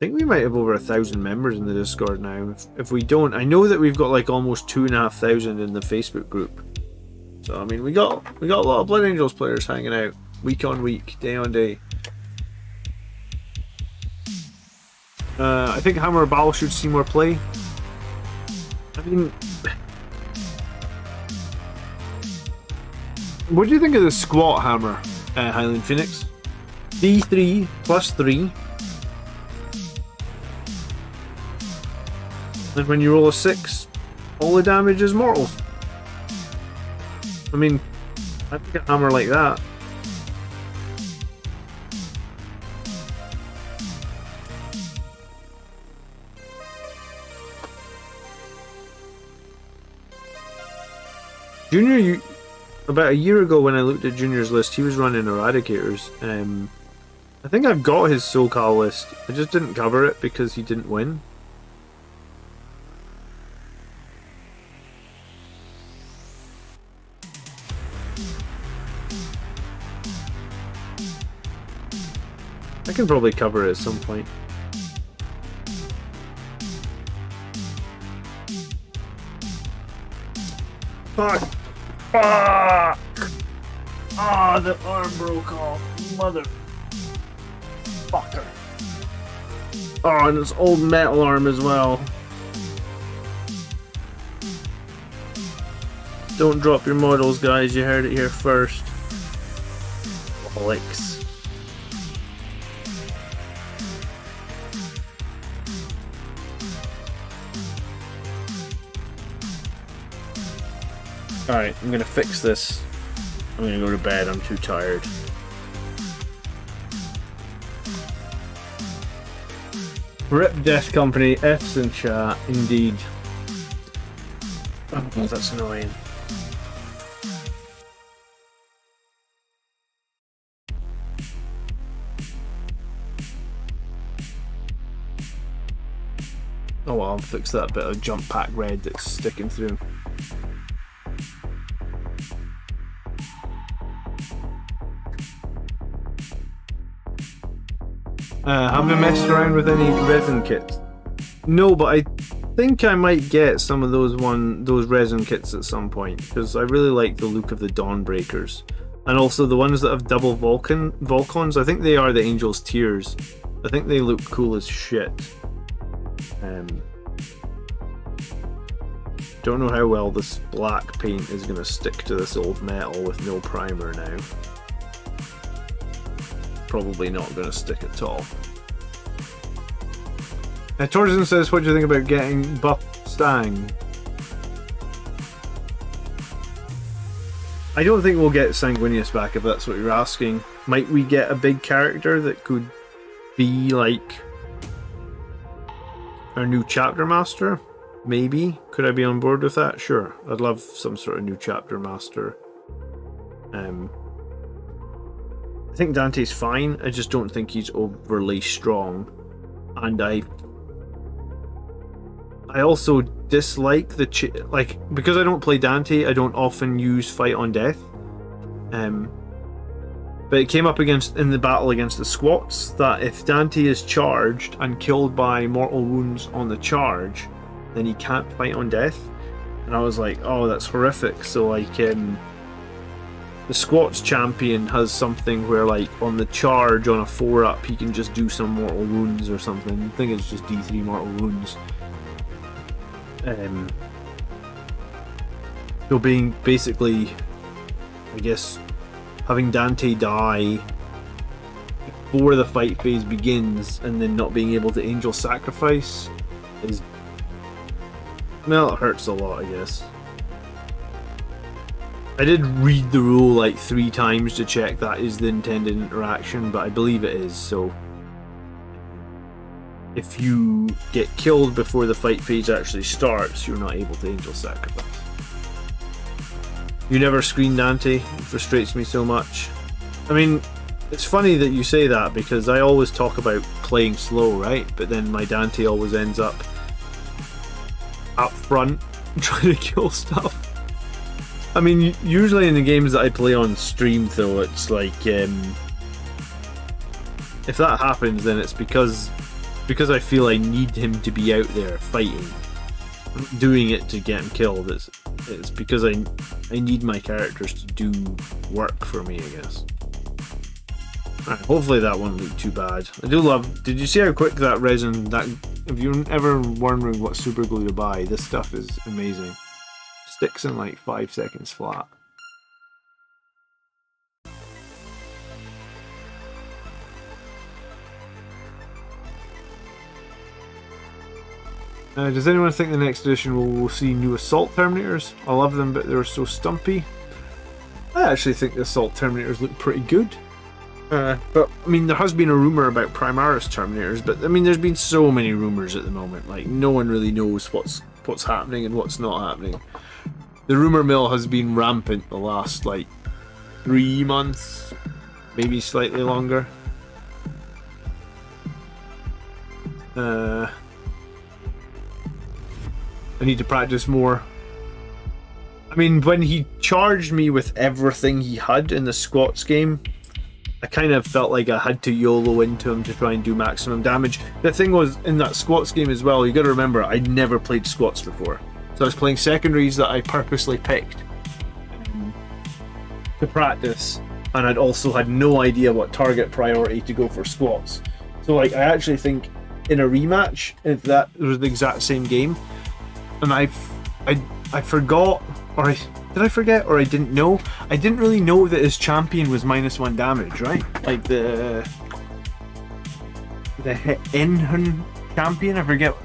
think we might have over 1,000 members in the Discord now. If we don't, I know that we've got like almost 2,500 in the Facebook group. So I mean, we got a lot of Blood Angels players hanging out week on week, day on day. I think Hammer of Battle should see more play. I mean, what do you think of the squat hammer, Highland Phoenix? D3 plus 3. And when you roll a 6, all the damage is mortals. I mean, I think a hammer like that. Junior, about a year ago when I looked at Junior's list, he was running Eradicators. I think I've got his SoCal list. I just didn't cover it because he didn't win. I can probably cover it at some point. Fuck! Fuck! Ah, the arm broke off. Mother... fucker. Oh, and it's old metal arm as well. Don't drop your models, guys. You heard it here first. Bollocks. Alright, I'm gonna fix this. I'm gonna go to bed, I'm too tired. Rip Death Company, F's in chat, indeed. Oh, that's annoying. Oh well, I'll fix that bit of jump pack red that's sticking through. Haven't messed around with any resin kits. No, but I think I might get some of those resin kits at some point because I really like the look of the Dawnbreakers, and also the ones that have double Volcons. I think they are the Angel's Tears. I think they look cool as shit. Don't know how well this black paint is going to stick to this old metal with no primer now. Probably not going to stick at all. Torzen says, what do you think about getting buff Stang? I don't think we'll get Sanguinius back if that's what you're asking. Might we get a big character that could be like our new chapter master? Maybe. Could I be on board with that? Sure. I'd love some sort of new chapter master. I think Dante's fine. I just don't think he's overly strong. And I also dislike the because I don't play Dante, I don't often use Fight on Death. But it came up in the battle against the squats that if Dante is charged and killed by mortal wounds on the charge, then he can't fight on death. And I was like, oh, that's horrific. So like the squats champion has something where like on the charge on a 4-up he can just do some mortal wounds or something. I think it's just D3 mortal wounds. So being basically, I guess, having Dante die before the fight phase begins and then not being able to angel sacrifice is, well, it hurts a lot, I guess. I did read the rule like 3 times to check that is the intended interaction, but I believe it is. So if you get killed before the fight phase actually starts, you're not able to angel sacrifice. You never screen Dante. It frustrates me so much. I mean, it's funny that you say that because I always talk about playing slow, right? But then my Dante always ends up front trying to kill stuff. I mean, usually in the games that I play on stream, though, it's like if that happens, then it's because I feel I need him to be out there fighting. I'm not doing it to get him killed. It's because I need my characters to do work for me, I guess. Alright, hopefully that won't look too bad. I do love. Did you see how quick that resin? That if you're ever wondering what super glue to buy, this stuff is amazing. Sticks in like 5 seconds flat. Does anyone think the next edition will see new assault terminators? I love them, but they're so stumpy. I actually think the assault terminators look pretty good. But I mean, there has been a rumor about Primaris terminators, but I mean, there's been so many rumors at the moment. Like, no one really knows what's happening and what's not happening. The rumor mill has been rampant the last like 3 months, maybe slightly longer. I need to practice more. I mean, when he charged me with everything he had in the squats game, I kind of felt like I had to YOLO into him to try and do maximum damage. The thing was, in that squats game as well, you gotta remember, I'd never played squats before. So I was playing secondaries that I purposely picked to practice, and I'd also had no idea what target priority to go for squats. So like, I actually think in a rematch, if that was the exact same game, and I forgot, or did I forget, or I didn't know? I didn't really know that his champion was -1 damage, right? Like the Enhun champion, I forget. Do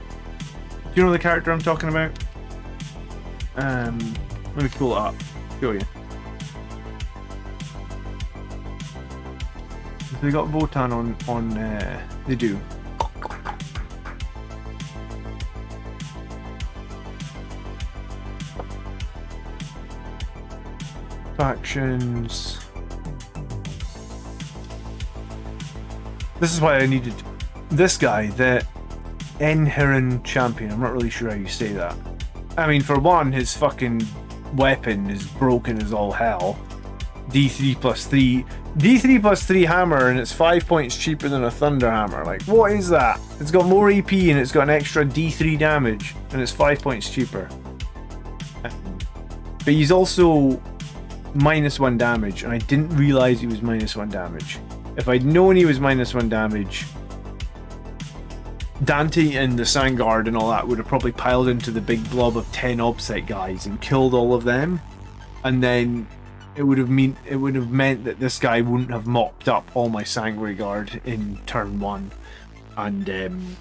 you know the character I'm talking about? Let me pull it up, show you. So they got Votan on they do. Factions. This is why I needed this guy, the Enherin champion. I'm not really sure how you say that. I mean, for one, his fucking weapon is broken as all hell. D3+3. D3+3 hammer, and it's 5 points cheaper than a thunder hammer. Like, what is that? It's got more AP and it's got an extra D3 damage, and it's 5 points cheaper. But he's also -1 damage, and I didn't realize he was -1 damage. If I'd known he was -1 damage, Dante and the Sangard and all that would have probably piled into the big blob of 10 Obsec guys and killed all of them, and then it would have meant that this guy wouldn't have mopped up all my Sanguinary Guard in turn 1. And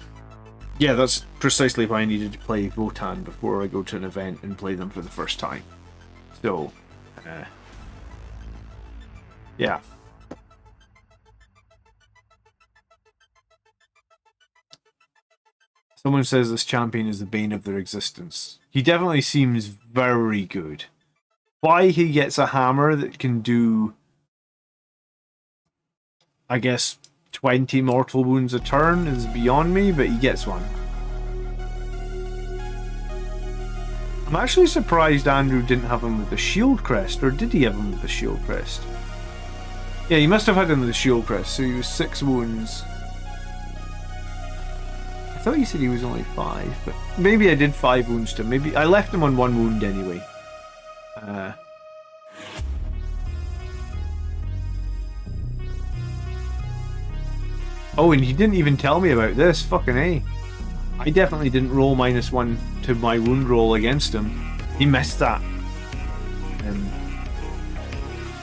yeah, that's precisely why I needed to play Votann before I go to an event and play them for the first time. So yeah. Someone says this champion is the bane of their existence. He definitely seems very good. Why he gets a hammer that can do, I guess, 20 mortal wounds a turn is beyond me, but he gets one. I'm actually surprised Andrew didn't have him with the shield crest, or did he have him with the shield crest? Yeah, he must have had him with the shield crest, so he was 6 wounds. I thought you said he was only 5, but maybe I did 5 wounds to him. Maybe I left him on 1 wound anyway. Oh, and he didn't even tell me about this. Fucking A. I definitely didn't roll -1 to my wound roll against him. He missed that.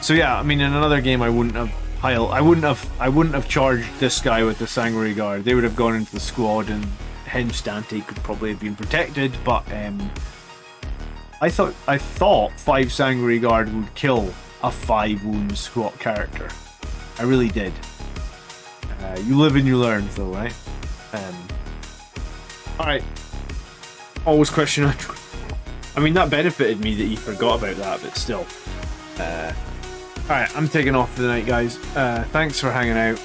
So yeah, I mean, in another game, I wouldn't have charged this guy with the Sanguinary Guard. They would have gone into the squad, and hence Dante could probably have been protected. But I thought 5 Sanguinary Guard would kill a 5 wound squat character. I really did. You live and you learn, though, right? Alright. Always question Andrew. I mean, that benefited me that he forgot about that, but still. Alright, I'm taking off for the night, guys. Thanks for hanging out.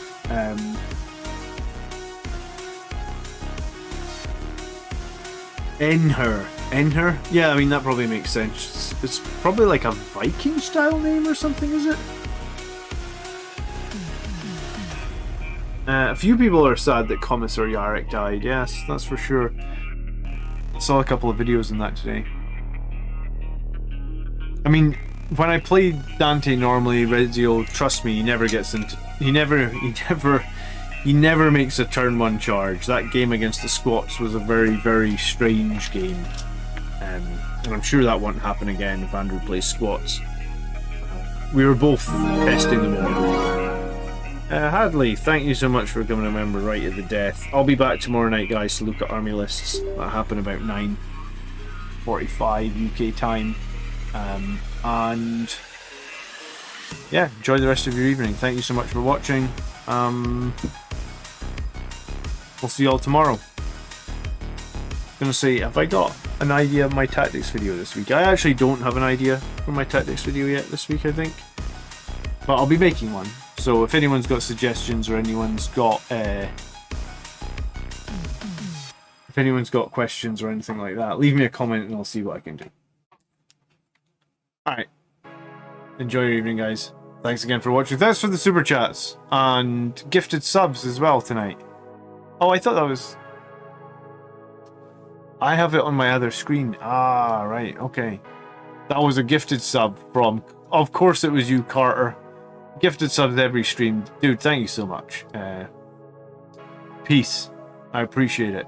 Enher? Yeah, I mean, that probably makes sense. It's probably like a Viking-style name or something, is it? A few people are sad that Commissar Yarrick died, yes, that's for sure. I saw a couple of videos on that today. I mean, when I play Dante normally, Rezio, trust me, he never gets into... He never makes a turn 1 charge. That game against the Squats was a very, very strange game. And I'm sure that won't happen again if Andrew plays Squats. We were both testing the water. Hadley, thank you so much for becoming a member right at the death. I'll be back tomorrow night, guys, to look at army lists. That happen about 9:45 UK time. And yeah, enjoy the rest of your evening. Thank you so much for watching. We'll see you all tomorrow. I'm gonna say, have I got an idea of my tactics video this week? I actually don't have an idea for my tactics video yet this week, I think. But I'll be making one. So if anyone's got suggestions or anyone's got questions or anything like that, leave me a comment and I'll see what I can do. Alright. Enjoy your evening, guys. Thanks again for watching. Thanks for the super chats and gifted subs as well tonight. Oh, I thought that was... I have it on my other screen. Ah, right, okay. That was a gifted sub from... Of course it was you, Carter. Gifted subs every stream. Dude, thank you so much. Peace. I appreciate it.